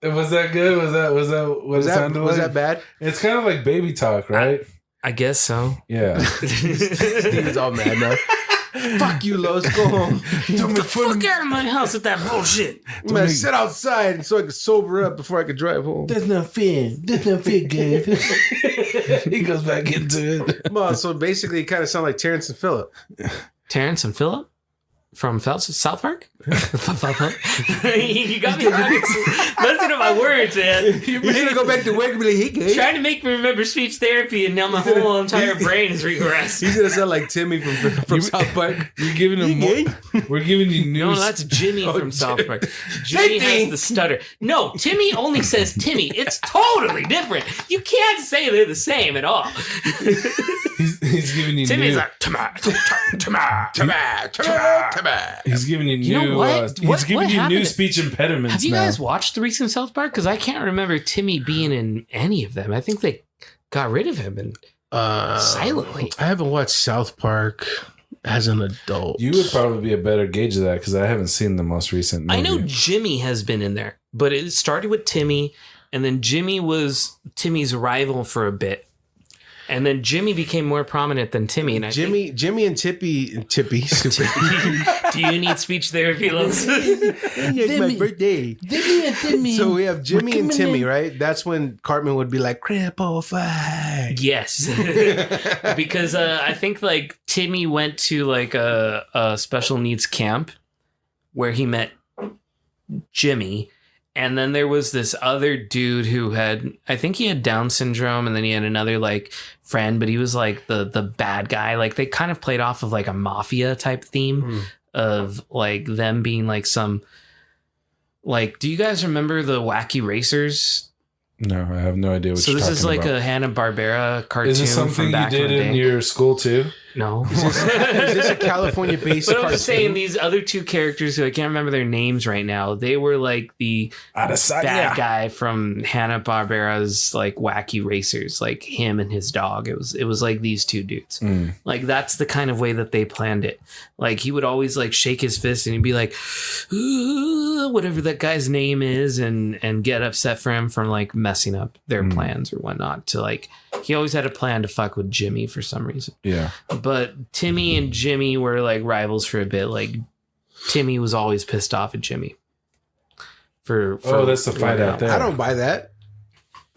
Huh? Was that good? Was that what it sounded Was like? that bad? It's kind of like baby talk, right? I guess so. Yeah. Steve's all mad now. Fuck you, Los. Go home. Don't make fun of Fuck me. out of my house with that bullshit. I'm gonna sit outside so I can sober up before I can drive home. That's not fair. That's not fair, Gabe. He goes back into it. Well, so basically, it kind of sound like Terrence and Phillip. Terrence and Phillip from South Park? You got me messing up my words, man. He's gonna go back to work and be like, "Hey, Gabe." Trying to make me remember speech therapy, and now my whole entire brain is regressed. He's gonna sound like Timmy from South Park. You're giving him more. We're giving you No, news. that's Jimmy from South Park. Jimmy Same thing. has the stutter. No, Timmy only says Timmy. It's totally different. You can't say they're the same at all. He's giving you Timmy's new. like, He's giving you You know new. what? He's What giving you new happened? speech impediments. Have you now. guys watched the recent South Park? Because I can't remember Timmy being in any of them. I think they got rid of him and silently. I haven't watched South Park as an adult. You would probably be a better gauge of that because I haven't seen the most recent movie. I know Jimmy has been in there, but it started with Timmy, and then Jimmy was Timmy's rival for a bit. And then Jimmy became more prominent than Timmy. And Jimmy and Tippy. Do you need speech therapy, Lance? It's my birthday. So we have Jimmy and Timmy, right? That's when Cartman would be like, cripple fight. Yes. Because I think like Timmy went to like a special needs camp where he met Jimmy. And then there was this other dude who had, I think he had Down syndrome, and then he had another like friend, but he was like the bad guy. Like they kind of played off of like a mafia type theme of like them being like some, like, do you guys remember the Wacky Racers? No, I have no idea what So you're this talking is like about. a Hanna-Barbera cartoon. Is this something from you back did in, the in day. your school too? No. Is this a California-based But cartoon? I'm just saying these other two characters who I can't remember their names right now, they were like the bad guy from Hanna-Barbera's like Wacky Racers, like him and his dog. It was like these two dudes. Like that's the kind of way that they planned it. Like he would always like shake his fist and he'd be like, "Ooh," whatever that guy's name is, and get upset for him from like messing up their plans or whatnot. To like he always had a plan to fuck with Jimmy for some reason. Yeah. But Timmy and Jimmy were like rivals for a bit. Like Timmy was always pissed off at Jimmy. For That's the fight out there. I don't buy that.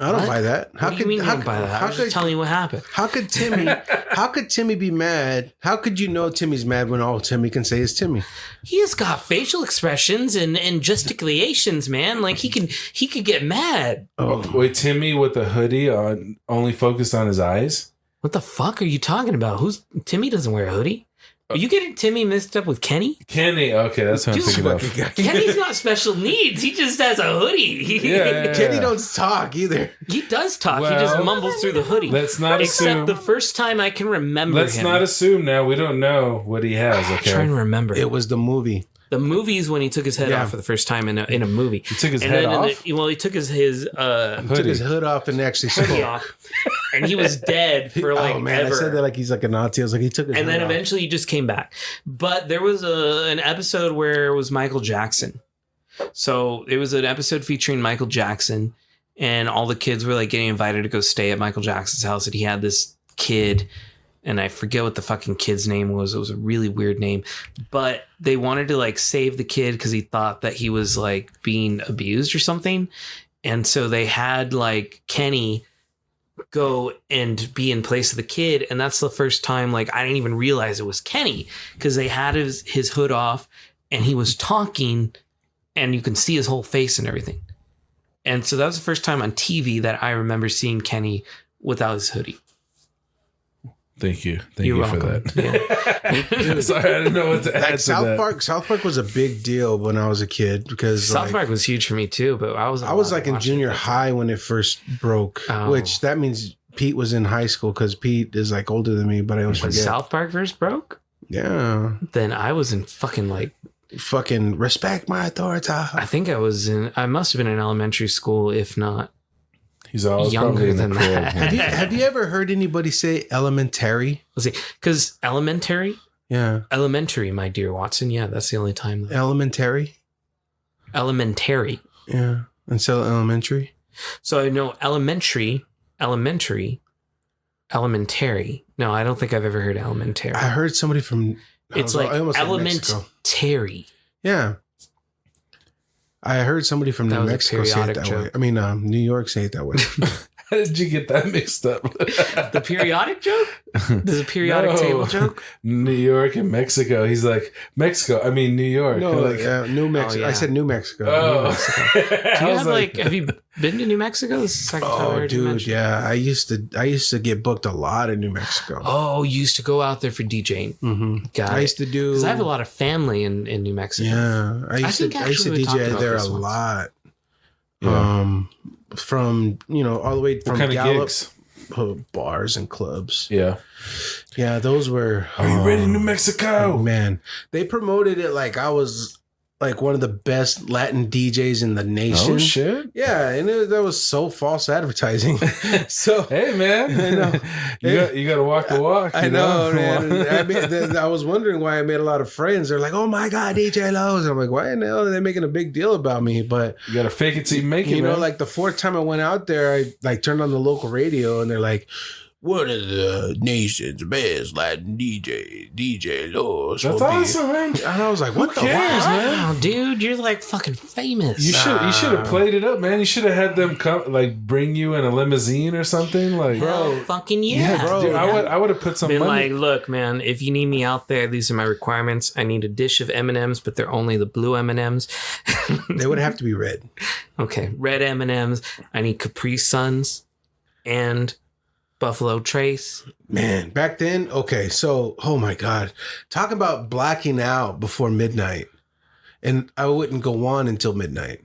I don't buy that. How do you mean you don't buy that? I was just telling you what happened. How could Timmy be mad? How could you know Timmy's mad when all Timmy can say is Timmy? He has got facial expressions and gesticulations, man. Like he could get mad. Oh, wait, Timmy with the hoodie on, only focused on his eyes? What the fuck are you talking about? Timmy doesn't wear a hoodie. Are you getting Timmy mixed up with Kenny? Kenny, okay, that's what I'm thinking of. Kenny's not special needs. He just has a hoodie. Yeah. Kenny don't talk either. He does talk. Well, he just mumbles through the hoodie. Let's not Except assume. the first time I can remember Let's him. not assume now. We don't know what he has, I'm trying okay? to remember. It was the movie. The movie's when he took his head off for the first time in a movie. He took his And head then off? he took his Took his hood off and actually hoodie spoke. off, and he was dead for like oh man, ever. I said that like he's like a Nazi. I was like, he took his And hood then off. eventually he just came back. But there was an episode where it was Michael Jackson. So it was an episode featuring Michael Jackson, and all the kids were like getting invited to go stay at Michael Jackson's house. And he had this kid, and I forget what the fucking kid's name was. It was a really weird name, but they wanted to like save the kid because he thought that he was like being abused or something. And so they had like Kenny go and be in place of the kid. And that's the first time, like, I didn't even realize it was Kenny because they had his hood off and he was talking and you can see his whole face and everything. And so that was the first time on TV that I remember seeing Kenny without his hoodie. Thank you. Thank You're you for welcome. that. Sorry, I didn't know what to add like to South that. Park. South Park was a big deal when I was a kid because South Park was huge for me too, but I was like in junior high when it first broke, Oh. which that means Pete was in high school because Pete is like older than me, but I always When forget. South Park first broke, Yeah. then I was in fucking like, Fucking respect my authority. I think I must have been in elementary school, if not He's always younger probably in the than crib. that. Have you ever heard anybody say elementary? Let's see, because elementary, my dear Watson. Yeah, that's the only time. Elementary. Elementary. Yeah. And so elementary. So I know elementary. No, I don't think I've ever heard elementary. I heard somebody from. It's I like almost said Mexico. elementary. Yeah. I heard somebody from That New was a Mexico say it periodic that joke. way. I mean, New York say it that way. How did you get that mixed up? The periodic joke? There's a periodic No. table joke? New York and Mexico. He's like, Mexico. I mean, New York. No, like, New Mexico. Oh, yeah. I said New Mexico. oh. New Mexico. Do you have you been to New Mexico? This is the second time I Oh, heard you dude, mention it. yeah. I used to get booked a lot in New Mexico. Oh, you used to go out there for DJing. Mm-hmm. Got I it. used to do. Because I have a lot of family in New Mexico. Yeah, I used think to actually we talked DJ about there this a once. lot. Yeah. From all the way from what kind of Gallup, gigs? bars and clubs. Yeah. Yeah, those were. Are you ready, New Mexico? Man, they promoted it like I was like one of the best Latin DJs in the nation. Oh shit! Yeah, and that was so false advertising. So Hey man, I know. you got to walk the walk. I you know, man. I was wondering why I made a lot of friends. They're like, "Oh my god, DJ Lowe's." I'm like, "Why in the hell are they making a big deal about me?" But You got to fake it till you make it. you know, man. like the fourth time I went out there, I like turned on the local radio, and they're like, "One of the nation's best Latin DJ Lowe's." That's awesome, man. And I was like, "What the cares, fuck?" man? Wow, dude, you're like fucking famous. You should have played it up, man. You should have had them come, like, bring you in a limousine or something, like. Hell fucking yeah, bro. Dude, Yeah. I would have put some Been money. like, look, man, if you need me out there, these are my requirements. I need a dish of M&Ms, but they're only the blue M&Ms. They would have to be red. Okay, red M&Ms. I need Capri Suns and Buffalo Trace. Man, back then, okay, so oh my god, talk about blacking out before midnight, and I wouldn't go on until midnight,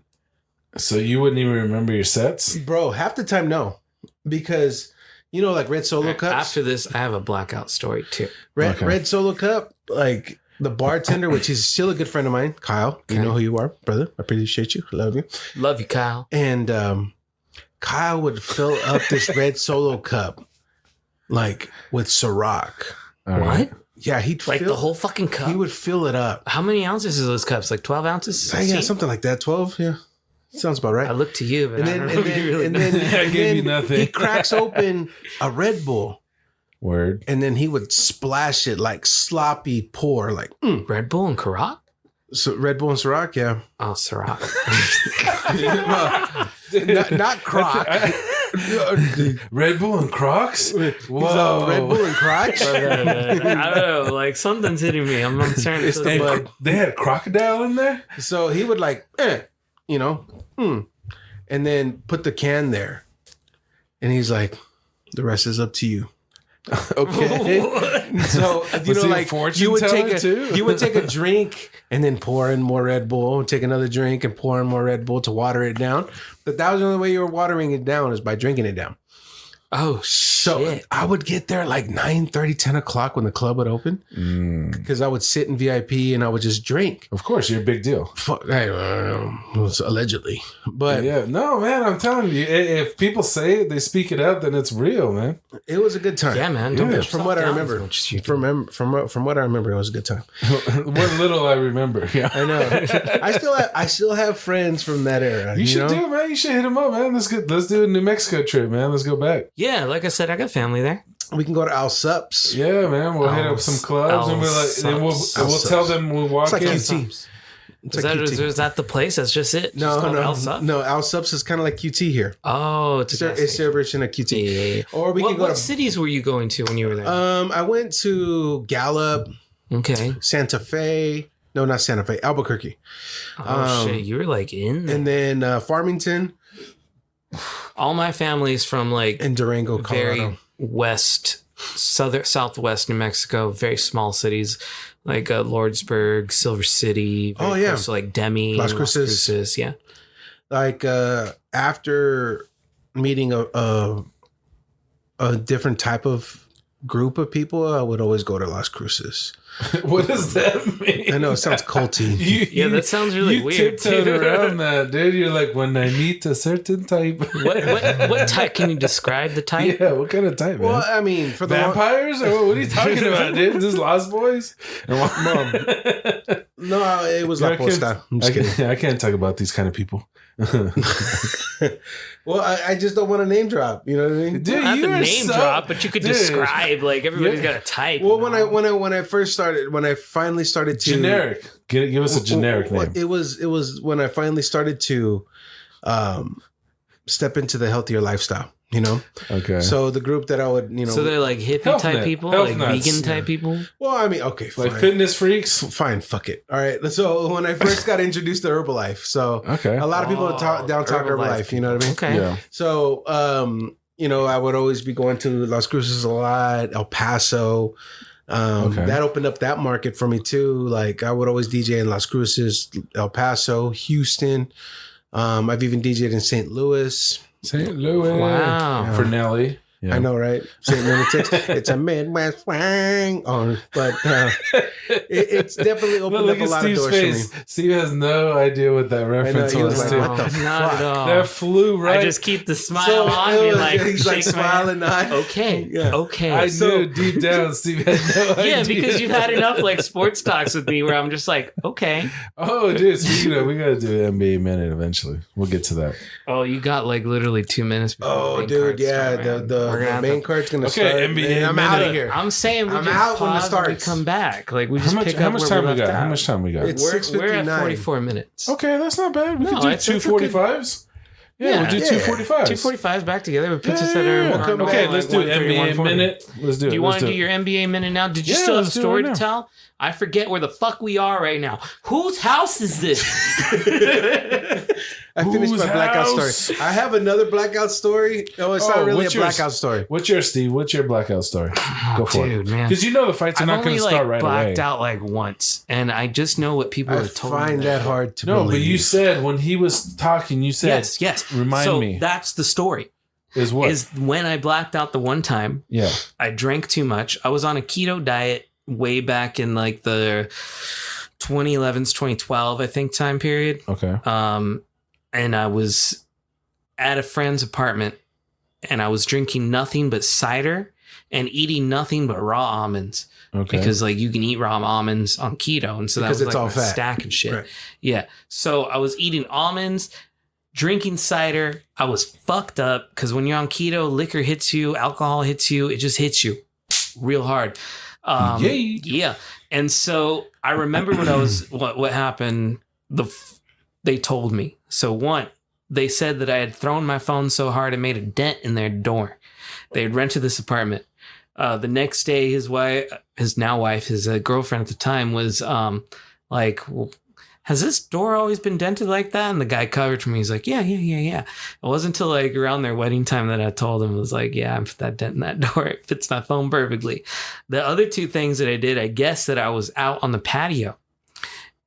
So you wouldn't even remember your sets? bro. Half the time, no, because you know, like Red Solo Cups. After this, I have a blackout story too. Okay. Red Solo Cup, like the bartender, which is still a good friend of mine, Kyle. You Okay. know who you are, brother. I appreciate you, love you. Love you, Kyle. And Kyle would fill up this Red Solo Cup like with Ciroc. All right. What? Yeah, he'd Like fill, the whole fucking cup? He would fill it up. How many ounces is those cups? Like 12 ounces? Yeah, 16? something like that. 12. Yeah, sounds about right. I look to you, but And I then, don't and know if then, you really and know. then, I and gave you then nothing. he cracks open a Red Bull, Word. and then he would splash it like sloppy pour, like Red Bull and Ciroc? so Red Bull and Ciroc, yeah, Oh, Ciroc. not Croc. Red Bull and Crocs? Whoa, Red Bull and Crotch. I don't know. Like something's hitting me. I'm starting It's to the like, bud. They had a crocodile in there? So he would like, you know, and then put the can there, and he's like, "The rest is up to you." Okay. So you Was know, he a like fortune you would teller take too? you would take a drink and then pour in more Red Bull, take another drink and pour in more Red Bull to water it down. But that was the only way you were watering it down is by drinking it down. oh, So shit. I would get there like 9:30, 10 o'clock when the club would open because I would sit in VIP and I would just drink. Of course, you're a big deal. Fuck, I don't know, allegedly, but Yeah, no, man, I'm telling you, if people say it, they speak it out, then it's real, man. it was a good time. Yeah, man. Don't Yeah. put From yourself what I down remember, as much as you do. from what I remember, it was a good time. What little I remember. Yeah. I know. I still have friends from that era. You should know? do it, man. You should hit them up, man. Let's do a New Mexico trip, man. Let's go back. Yeah, like I said, I got family there. We can go to Al Sups. Yeah, man. We'll hit up some clubs and we'll tell them we'll walk It's like in. QT. It's Is like that, QT. is that the place? That's just it? No, Just called no, El Sup? no. Al Sups is kind of like QT here. Oh, it's a gas It's station. their version of QT. Yeah. Or we what, can go what to. cities were you going to when you were there? I went to Gallup, okay. Santa Fe. No, not Santa Fe. Albuquerque, Oh, shit. You were like in there. and then Farmington All my family's from like and Durango, Colorado. very west, southwest New Mexico, very small cities like Lordsburg, Silver City. Oh, yeah. close to, like Demi, Las Cruces. Yeah. Like after meeting a different type of group of people, I would always go to Las Cruces. What does that mean? I know it sounds culty. Yeah, that sounds really you weird, tiptoed too. around that, dude. You're like, when I meet a certain type. What type? Can you describe the type? Yeah, what kind of type, man? Well, I mean, for the Vampires? Or what are you talking about, dude? This Lost Boys? And what, no, it was La I can't- Posta. I'm just kidding. I can't talk about these kind of people. Well, I just don't want to name drop. You know what I mean? Dude, Not you the are name so- drop, but you could Dude. describe. Like everybody's Yeah. got a type. Well, you when know? I finally started to Generic. Give us a generic Well, name. It was when I finally started to step into the healthier lifestyle. You know, Okay. so the group that I would, you know, So they're like hippie Health type nut- people, health like nuts, vegan yeah. type people. well, I mean, okay, fine. like fitness freaks? Fine, fuck it. All right. So when I first got introduced to Herbalife, so Okay. a lot of people down talk Herbalife. You know what I mean? Okay. Yeah. So you know, I would always be going to Las Cruces a lot, El Paso. Okay. That opened up that market for me too. Like I would always DJ in Las Cruces, El Paso, Houston. I've even DJed in St. Louis. St. Louis. Wow. For Nelly. Yeah. I know, right? St. Lunatics. It's a Midwest swang. Oh, but it's definitely opened up a lot of doors for me. Steve has no idea what that reference he was was. like, too. what the Not fuck? at all. That flew right. I just keep the smile on me, like he's like shake my hand. smiling. On. Okay, Yeah. okay. I knew deep down Steve had no idea. Yeah, because you've had enough like sports talks with me where I'm just like, okay. Oh, dude, speaking of, we got to do an NBA minute eventually. We'll get to that. Oh, you got like literally 2 minutes. Before the Oh, main dude, cards yeah. start, man. The We're gonna have main to- card's gonna Okay, start. NBA and I'm minute. out of here. I'm saying we I'm just out when it pause and we starts. come back. Like we How just much, pick how up much where time we left got? out. How much time we got? It's We're at 6:59. 44 minutes. Okay, that's not bad. We No, can do it's- two it's okay. 45s. Yeah, we'll do Yeah. 245s. 245s back together. It puts Yeah, us at our we'll come back. Okay, let's do like 130, NBA 140. minute. Let's do it. Do you Let's want to do it. your NBA minute now? Did you Yeah, still have a let's do it story right to now. tell? I forget where the fuck we are right now. Whose house is this? I finished Whose my blackout house? story. I have another blackout story. Oh, it's not really a what's yours? blackout story. What's your Steve? What's your blackout story? Go for Dude, it. man. Because you know the fights are I've not going only to start like right away. blacked out like once, and I just know what people I have told me. find that hard to No, believe. but you said when he was talking, you said, Yes. Remind so me. That's the story. Is what? Is when I blacked out the one time, Yeah. I drank too much. I was on a keto diet way back in like the 2011s, 2012, I think, time period. Okay. And I was at a friend's apartment and I was drinking nothing but cider and eating nothing but raw almonds. Okay. Because like you can eat raw almonds on keto, and so that Because was it's like all my fat. stack and shit. Right. Yeah. So I was eating almonds, drinking cider. I was fucked up because when you're on keto, liquor hits you, alcohol hits you, it just hits you real hard. Yay. Yeah. And so I remember what happened. They told me. So one, they said that I had thrown my phone so hard it made a dent in their door. They had rented this apartment. The next day, his girlfriend at the time was like, well, has this door always been dented like that? And the guy covered for me. He's like, yeah. It wasn't until like around their wedding time that I told him, it was like, yeah, I put that dent in that door. It fits my phone perfectly. The other two things that I did, I guess that I was out on the patio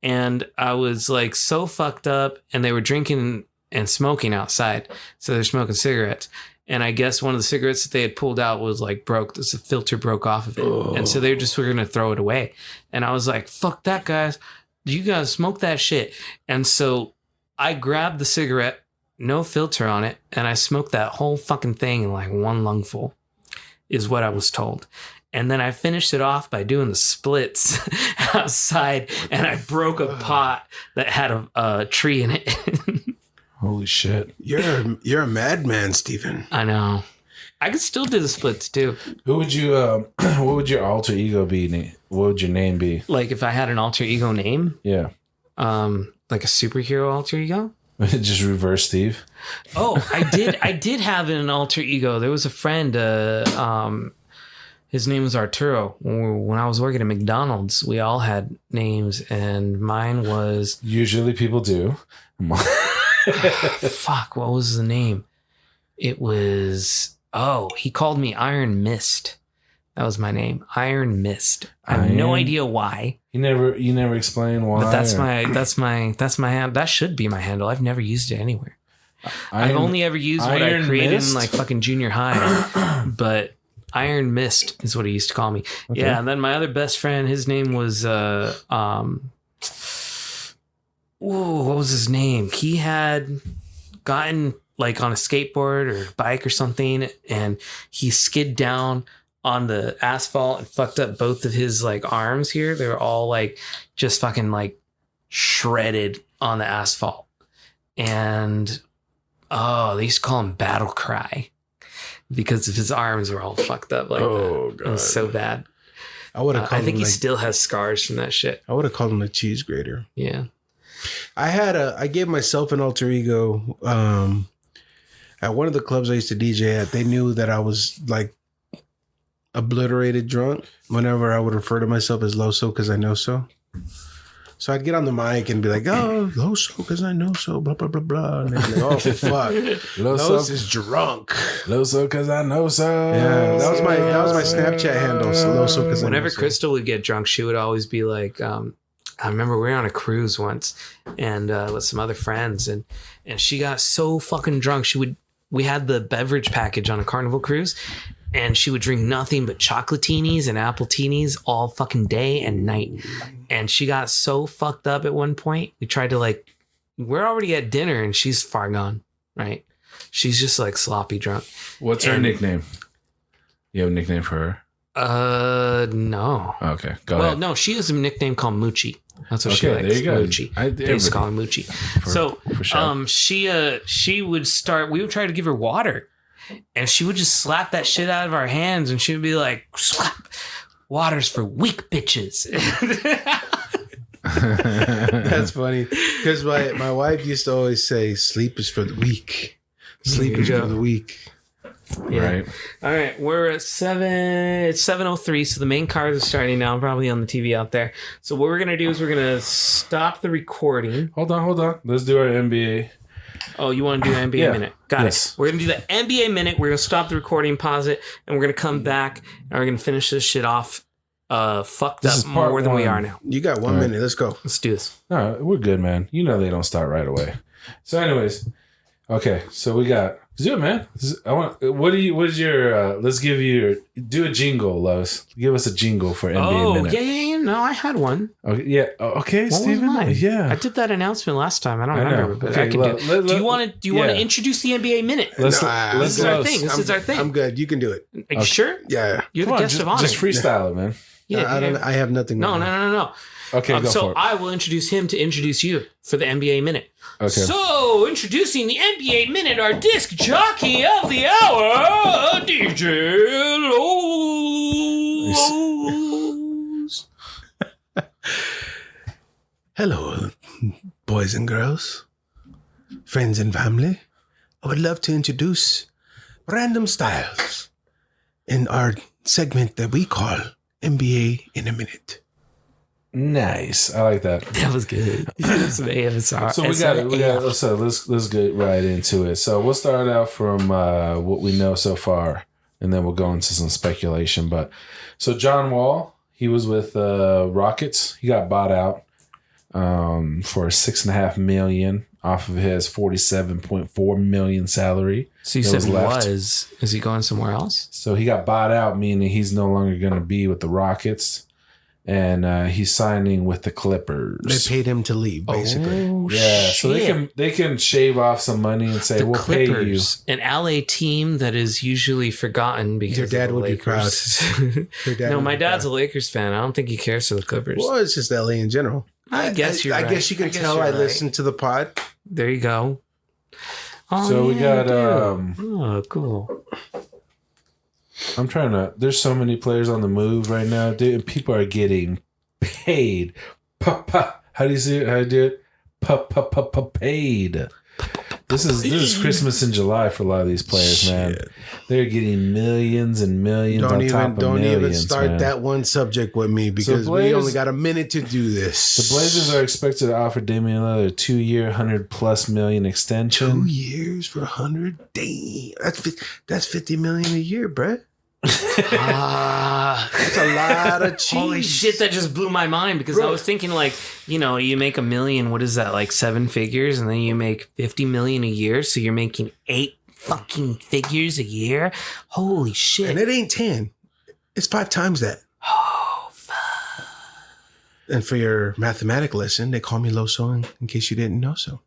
and I was like so fucked up and they were drinking and smoking outside. So they're smoking cigarettes. And I guess one of the cigarettes that they had pulled out was like broke. The filter broke off of it. And so they were going to throw it away. And I was like, fuck that, guys. You guys smoke that shit. And so I grabbed the cigarette, no filter on it, and I smoked that whole fucking thing in like one lungful, is what I was told. And then I finished it off by doing the splits outside, and I broke a pot that had a tree in it. Holy shit. You're a madman, Stephen. I know. I could still do the splits too. Who would you, what would your alter ego be? What would your name be? Like if I had an alter ego name, Yeah. like a superhero alter ego. Just reverse Steve. Oh, I did have an alter ego. There was a friend, his name was Arturo. When I was working at McDonald's, we all had names and mine was, Usually people do. fuck, what was the name? It was, he called me Iron Mist. That was my name, Iron Mist. I have no Iron- idea why, You never explain why. but that's or- my hand. That should be my handle. I've never used it anywhere. I've Iron- only ever used what I Iron created Mist? in like fucking junior high, but Iron Mist is what he used to call me. Okay. Yeah, and then my other best friend, his name was what was his name? He had gotten like on a skateboard or bike or something, and he skid down on the asphalt and fucked up both of his like arms here. They were all like just fucking like shredded on the asphalt. And they used to call him Battle Cry because of his arms were all fucked up like that. It was so bad. I would have. I think he still has scars from that shit. I would have called him a cheese grater. Yeah. I gave myself an alter ego at one of the clubs I used to DJ at. They knew that I was like obliterated drunk whenever I would refer to myself as Loso because I know so. So I'd get on the mic and be like, "Oh, Loso because I know so," blah blah blah blah. And they'd be like, "Oh fuck, Los is drunk." Loso because I know so. Yeah, that was my Snapchat handle. So Loso because I know Whenever so. Crystal would get drunk, she would always be like, I remember we were on a cruise once and with some other friends and she got so fucking drunk. She would we had the beverage package on a Carnival cruise, and she would drink nothing but chocolatinis and appletinis all fucking day and night. And she got so fucked up at one point. We tried to we're already at dinner and she's far gone, right? She's just like sloppy drunk. What's her nickname? You have a nickname for her? No. Okay, go ahead. Well, no, she has a nickname called Moochie. That's what she Okay, likes. there you go. Moochie. They just call her Moochie. For sure. She would start. We would try to give her water, and she would just slap that shit out of our hands, and she would be like, "Slap, water's for weak bitches." That's funny because my wife used to always say, "Sleep is for the weak. Sleep is for the weak." Yeah. Right. All right, we're at 7. It's 7:03, so the main card is starting now. Probably on the TV out there. So what we're gonna do is we're gonna stop the recording. Hold on. Let's do our NBA. Oh, you want to do the NBA minute? Got Yes. it. We're gonna do the NBA minute. We're gonna stop the recording, pause it, and we're gonna come back and we're gonna finish this shit off. Fucked This up is part more than we one. are now. You got 1 minute. Let's go. Let's do this. No, we're good, man. You know they don't start right away. So, anyways, okay. So we got. Do it, man. What is your? Let's give you. Do a jingle, Lois. Give us a jingle for NBA minute. Yeah. No, I had one. Okay, yeah. Okay, What was Steven. mine? Yeah. I did that announcement last time. I don't I know. remember, but Okay, I can do. Do you want to? yeah. Introduce the NBA minute? Let's This is our Lois. thing. This is our thing. I'm good. You can do it. Are you sure? Yeah. You're Come the on, guest of honor. just freestyle it, man. Yeah. I don't. I have nothing. No. Okay, go so for it. I will introduce him to introduce you for the NBA minute. Okay. So, introducing the NBA minute, our disc jockey of the hour, DJ Lowe's. Hello, boys and girls, friends and family. I would love to introduce Random Styles in our segment that we call NBA in a Minute. Nice. I like that. That was good. Some ASMR. So let's get right into it. So we'll start out from what we know so far, and then we'll go into some speculation. But so John Wall, he was with Rockets. He got bought out for $6.5 million off of his $47.4 million salary. So you said was. Is he going somewhere else? So he got bought out, meaning he's no longer going to be with the Rockets. And he's signing with the Clippers. They paid him to leave, basically. Oh, yeah, shit. so they can shave off some money and say, The we'll Clippers, pay you. an LA team that is usually forgotten because Your dad of the would be proud. Lakers. Your dad No, would my be dad's a proud. Lakers fan. I don't think he cares for the Clippers. Well, it's just LA in general. I guess you're I right. guess you can I guess tell you're I right. listened to the pod. There you go. Oh, So we got, oh, cool. I'm trying to, there's so many players on the move right now, dude, and people are getting paid. How do you see it? How do you do it? Paid. This is Christmas in July for a lot of these players, man. They're getting millions and millions on top of Don't millions, even start man. that one subject with me because we only got a minute to do this. The Blazers are expected to offer Damian Lillard a 2-year, $100+ million extension. 2 years for 100. Damn, that's 50 million a year, bruh. That's a lot of cheese. Holy shit, that just blew my mind because I was thinking you make $1 million, what is that, like 7 figures, and then you make 50 million a year, so you're making 8 fucking figures a year. Holy shit. And it ain't 10. It's 5 times that. Oh, fuck. And for your mathematical lesson, they call me Loso in case you didn't know so.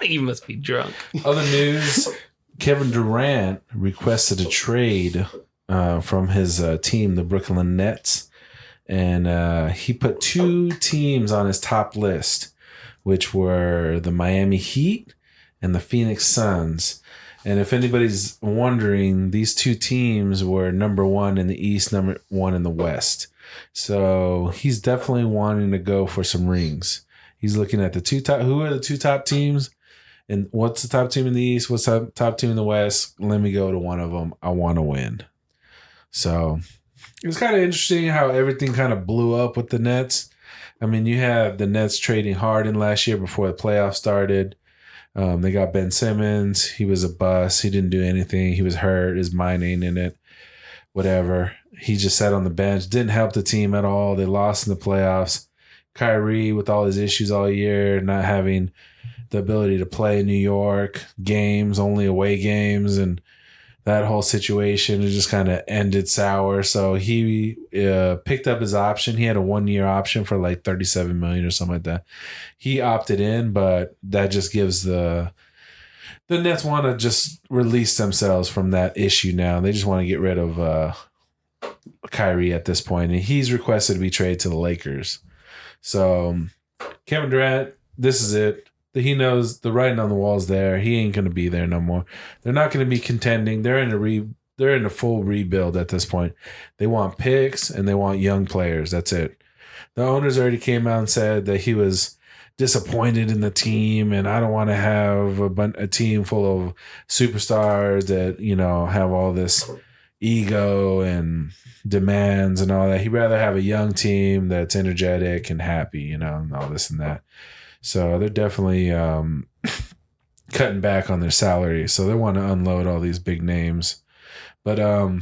You must be drunk. Other news, Kevin Durant requested a trade from his team, the Brooklyn Nets. And he put 2 teams on his top list, which were the Miami Heat and the Phoenix Suns. And if anybody's wondering, these 2 teams were number 1 in the East, number 1 in the West. So he's definitely wanting to go for some rings. He's looking at the 2 top. Who are the 2 top teams? And what's the top team in the East? What's the top team in the West? Let me go to one of them. I want to win. So it's kind of interesting how everything kind of blew up with the Nets. I mean, you have the Nets trading Harden last year before the playoffs started. They got Ben Simmons. He was a bust. He didn't do anything. He was hurt. His mind ain't in it. Whatever. He just sat on the bench. Didn't help the team at all. They lost in the playoffs. Kyrie, with all his issues all year, not having the ability to play in New York, games, only away games, and that whole situation has just kind of ended sour. So he picked up his option. He had a 1-year option for like $37 million or something like that. He opted in, but that just gives the Nets want to just release themselves from that issue now. They just want to get rid of Kyrie at this point, and he's requested to be traded to the Lakers. So Kevin Durant, this is it. He knows the writing on the wall is there. He ain't going to be there no more. They're not going to be contending. They're in a full rebuild at this point. They want picks and they want young players. That's it. The owners already came out and said that he was disappointed in the team, and I don't want to have a team full of superstars that, you know, have all this ego and demands and all that. He'd rather have a young team that's energetic and happy, you know, and all this and that. So they're definitely cutting back on their salary. So they want to unload all these big names. But I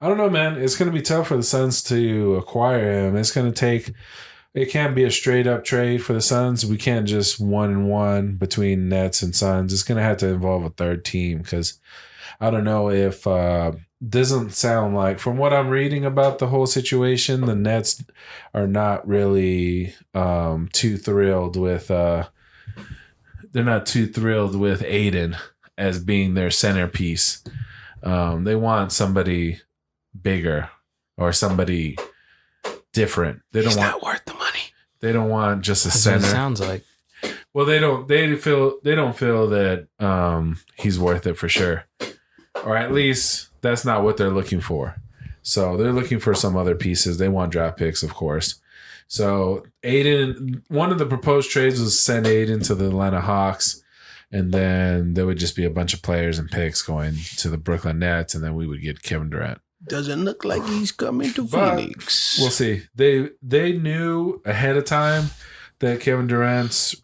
don't know, man. It's going to be tough for the Suns to acquire him. It's going to take – it can't be a straight-up trade for the Suns. We can't just 1-1 between Nets and Suns. It's going to have to involve a third team because I don't know if doesn't sound like, from what I'm reading about the whole situation, the Nets are not really too thrilled with they're not too thrilled with Aiden as being their centerpiece. They want somebody bigger or somebody different. He's not worth the money. They don't want just a center. That's what it sounds like. Well, they don't feel that he's worth it for sure. Or at least that's not what they're looking for. So they're looking for some other pieces. They want draft picks, of course. So Aiden, one of the proposed trades was send Aiden to the Atlanta Hawks, and then there would just be a bunch of players and picks going to the Brooklyn Nets, and then we would get Kevin Durant. Doesn't look like he's coming to Phoenix. We'll see. They knew ahead of time that Kevin Durant's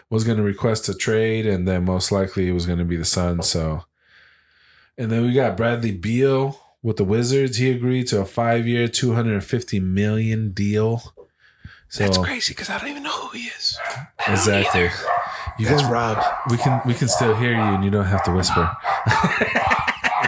was going to request a trade, and then most likely it was going to be the Suns. So, and then we got Bradley Beal with the Wizards. He agreed to a 5-year, $250 million deal. So, that's crazy because I don't even know who he is. Exactly. That's Rob. We can still hear you, and you don't have to whisper.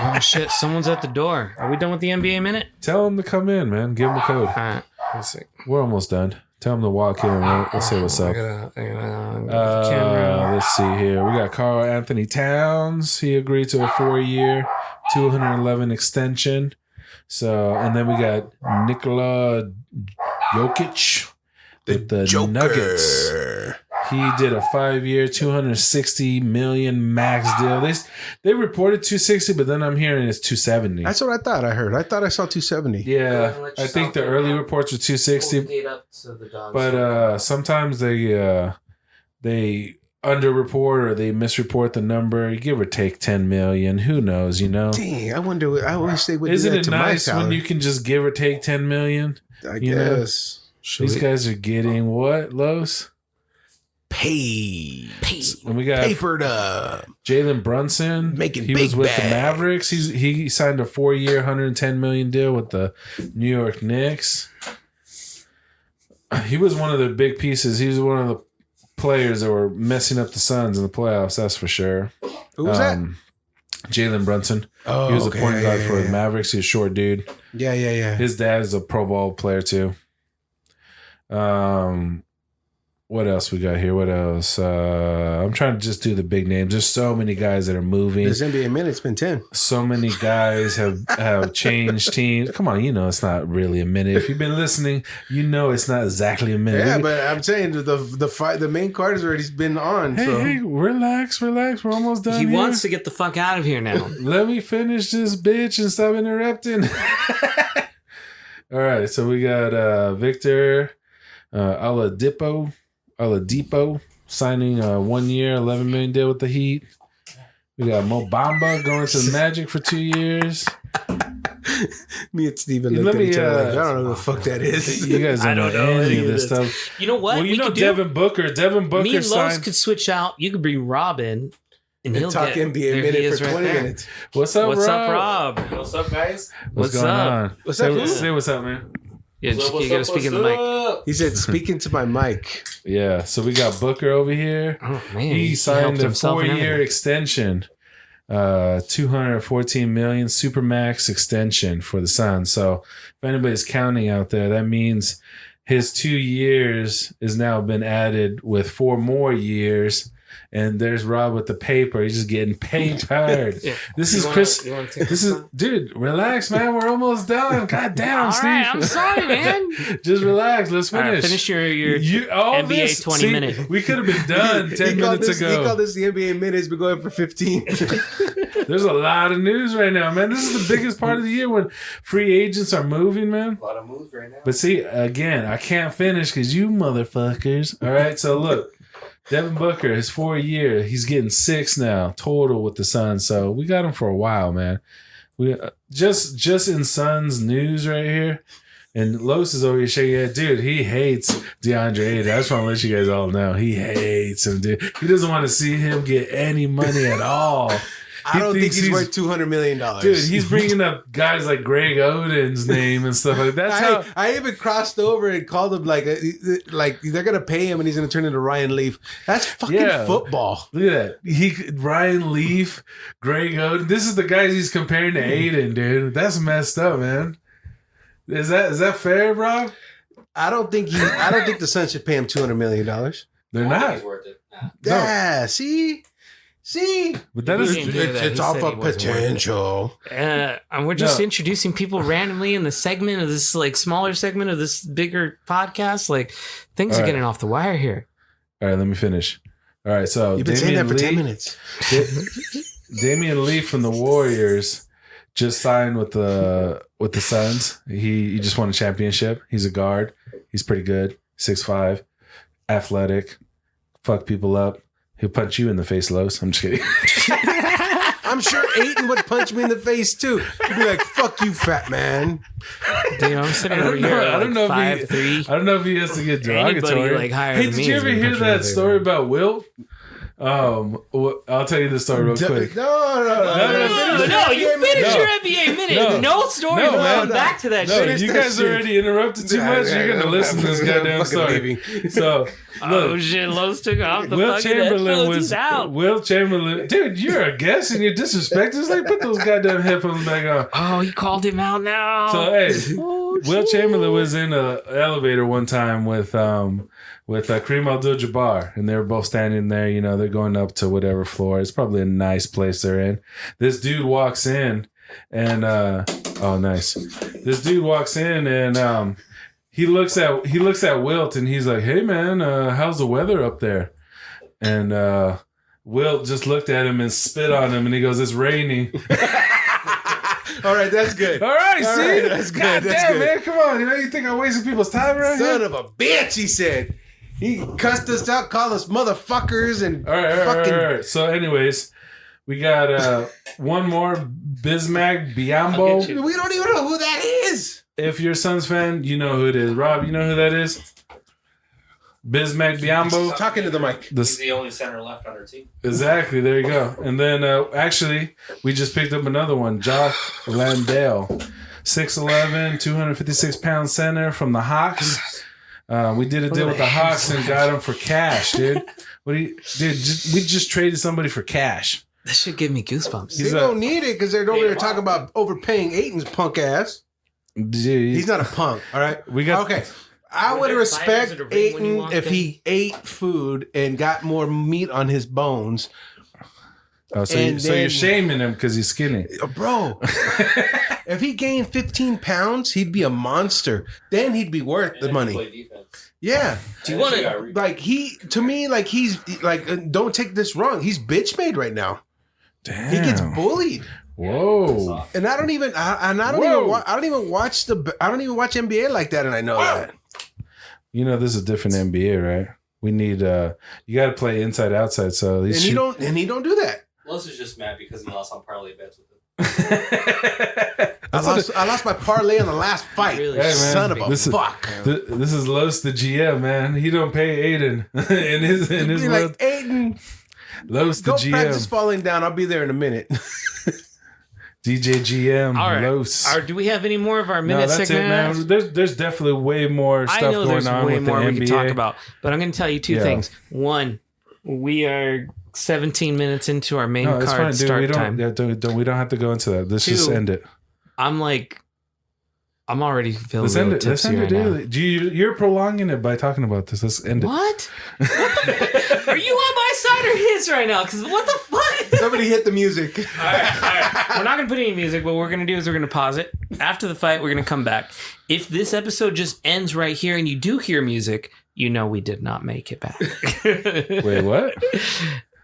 Oh shit! Someone's at the door. Are we done with the NBA minute? Tell him to come in, man. Give him a code. All right. Let's see. We're almost done. Tell him to walk in. We'll say what's up. Camera. Let's see here. We got Karl Anthony Towns. He agreed to a 4-year, $211 extension. So, and then we got Nikola Jokic with the Joker. Nuggets. He did a 5-year, $260 million max deal. They reported 260, but then I'm hearing it's 270. That's what I thought I heard. I thought I saw 270. Yeah, I think the early reports were 260. But sometimes they underreport or they misreport the number. Give or take 10 million. Who knows? You know. Dang, I wonder. I wish they would. Isn't do that it to nice my when you can just give or take 10 million? I You know? guess. These guys are getting what, Los? Paid. And we got Papered up. Jalen Brunson. Making he big was with bags. the Mavericks. He signed a 4-year, $110 million deal with the New York Knicks. He was one of the big pieces. He was one of the players that were messing up the Suns in the playoffs. That's for sure. Who was that? Jalen Brunson. Oh, he was okay. a point guard for the Yeah. Mavericks. He's a short dude. Yeah. His dad is a Pro Bowl player too. What else we got here? What else? I'm trying to just do the big names. There's so many guys that are moving. This NBA minute's been 10. So many guys have changed teams. Come on, you know it's not really a minute. If you've been listening, you know it's not exactly a minute. Yeah, but I'm saying the main card has already been on. Hey, relax. We're almost done. He here. wants to get the fuck out of here now. Let me finish this bitch and stop interrupting. All right, so we got Victor Oladipo signing a 1-year, $11 million deal with the Heat. We got Mo Bamba going to the Magic for 2 years. Me and Steven looked at each other like, I don't know who the fuck that is. You guys don't know any of this stuff. You know what? Well, you know could Devin Booker. Devin Booker me and Lowe's signed. could switch out. You could be Robin, and he'll Talk get NBA there he minute is for right 20 there. minutes. What's up, What's Rob? up, Rob? What's up, guys? What's What's going up? on? What's say, up, say what's up, man. Yeah, you gotta speak in the mic. He said, "Speaking to my mic." Yeah, so we got Booker over here. Oh man, He signed helped a himself and 4-year everything. extension, 214 million supermax extension for the Suns. So if anybody's counting out there, that means his 2 years has now been added with 4 more years. And there's Rob with the paper. He's just getting papered. Yeah. This is Chris. This is, dude, relax, man. We're almost done. God damn, All Steve. right, I'm sorry, man. Just relax. Let's All right, finish. finish your all NBA 20 minute. We could have been done 10 minutes He ago. called this the NBA minutes. Been going for 15. There's a lot of news right now, man. This is the biggest part of the year when free agents are moving, man. A lot of moves right now. But see, again, I can't finish because you motherfuckers. All right, so look. Devin Booker, his 4-year, he's getting 6 now total with the Suns. So we got him for a while, man. We just in Suns news right here, and Los is over here shaking his head. Dude, he hates DeAndre Ayton. I just want to let you guys all know he hates him, dude. He doesn't want to see him get any money at all. I don't think thinks he's worth $200 million. Dude, he's bringing up guys like Greg Oden's name and stuff like that. That's how. I even crossed over and called him like they're gonna pay him and he's gonna turn into Ryan Leaf. That's fucking football. Look at that. Ryan Leaf, Greg Oden. This is the guys he's comparing to Aiden, dude. That's messed up, man. Is that fair, bro? I don't think the Suns should pay him $200 million. They're not. He's worth it. Nah. Yeah, see, But that He is. didn't do that. it's He off said of he wasn't worth it. potential. And we're just No. introducing people randomly in the segment of this like smaller segment of this bigger podcast. Like things All are right. getting off the wire here. All right, let me finish. All right, so You've been saying that Damian for 10 Lee- minutes. Damian Lee from the Warriors just signed with the Suns. He just won a championship. He's a guard. He's pretty good. 6'5", athletic. Fuck people up. He'll punch you in the face, Los. I'm just kidding. I'm sure Ayton would punch me in the face too. He'd be like, "Fuck you, fat man." Dude, I'm sitting over here at like if 5'3". I don't know if he has to get derogatory. Anybody, like, higher hey, than did me you is ever gonna hear punch me in that the face, story man. about Wilt? I'll tell you the story real quick. No, you finish your NBA minute. No story. No, No, man. Back to that No, shit. you that guys shit. already interrupted too much. You're gonna listen to this goddamn story. So Oh look, shit, Lowe's took off the Will fucking Chamberlain headphones. was He's out. Will Chamberlain. Dude, you're a guest and you're disrespecting. It's like put those goddamn headphones back on. Oh, you called him out now. So hey, Oh, Will shit. Chamberlain was in an elevator one time with Kareem Abdul-Jabbar, and they were both standing there. You know, they're going up to whatever floor. It's probably a nice place they're in. This dude walks in, and oh, nice. This dude walks in, and he looks at Wilt, and he's like, "Hey, man, how's the weather up there?" And Wilt just looked at him and spit on him, and he goes, "It's raining." All right, that's good. All right, All see, right, that's good, God that's damn, good. man, come on. You know, you think I'm wasting people's time around here? Son of a bitch, he said. He cussed us out, called us motherfuckers, and All right. fucking. So, anyways, we got one more Bismack Biombo. We don't even know who that is. If you're a Suns fan, you know who it is. Rob, you know who that is? Bismack Biombo. Talking to the mic. He's the only center left on our team. Exactly. There you go. And then actually, we just picked up another one, Jock Landale, 6'11", 256-pound center from the Hawks. We did a deal with the Hawks and got him for cash, dude. We just traded somebody for cash. This should give me goosebumps. They don't need it because they're over there talking about overpaying Ayton's punk ass. Dude, He's not a punk, all right? We got Okay. I Were would there respect fires at a ring when you Ayton walked if in? he ate food and got more meat on his bones. Oh, so, And so you're then- shaming him because he's skinny. Bro, if he gained 15 pounds, he'd be a monster. Then he'd be worth the money. Play defense. Yeah. Do you want to? Like he's like, don't take this wrong. He's bitch made right now. Damn. He gets bullied. Whoa. And I don't even watch NBA like that, and I know that. You know this is a different NBA, right? We need you got to play inside outside. So And these he don't do that. Los is just mad because he lost on parlay bets with him. I lost my parlay on the last fight. Really? Hey, man, Son of a this is- fuck. This is Los the GM, man. He don't pay Aiden in his Be world. like, Aiden, Los the go GM. practice falling down. I'll be there in a minute. DJ GM, All right. Los. Do we have any more of our No, minute that's it, segment? man. There's definitely way more I stuff know going there's on way with more the we NBA. could talk about, but I'm going to tell you two things. One, we are 17 minutes into our main No, it's card fine, dude. start We time. don't have to go into that. Let's just Two, end it. I'm already feeling Let's real end it. Let's tipsy end it, right now. dude. You're prolonging it by talking about this. Let's end it. What? Are you on my side or his right now? Because what the fuck? Somebody hit the music. All right. We're not going to put any music. What we're going to do is we're going to pause it. After the fight, we're going to come back. If this episode just ends right here and you do hear music, you know we did not make it back. Wait, what?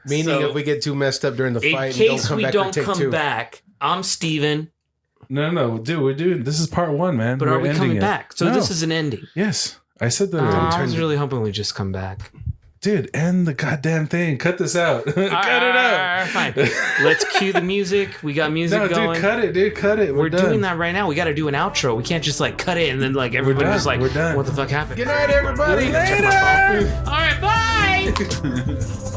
Meaning So, if we get too messed up during the in fight case and we don't don't come come back back, I'm Steven. No, dude. We're doing. This is part 1, man. But are we ending coming it. back? So No. this is an ending. Yes, I said that. I already. was really hoping we just come back. Dude, end the goddamn thing. Cut this out. Cut it out. Fine. Let's cue the music. We got music No, going. dude, cut it. Dude, cut it. We're done. doing that right now. We got to do an outro. We can't just cut it and then everybody done. just We're done. what the fuck happened? Good night, everybody. Later. All right, bye.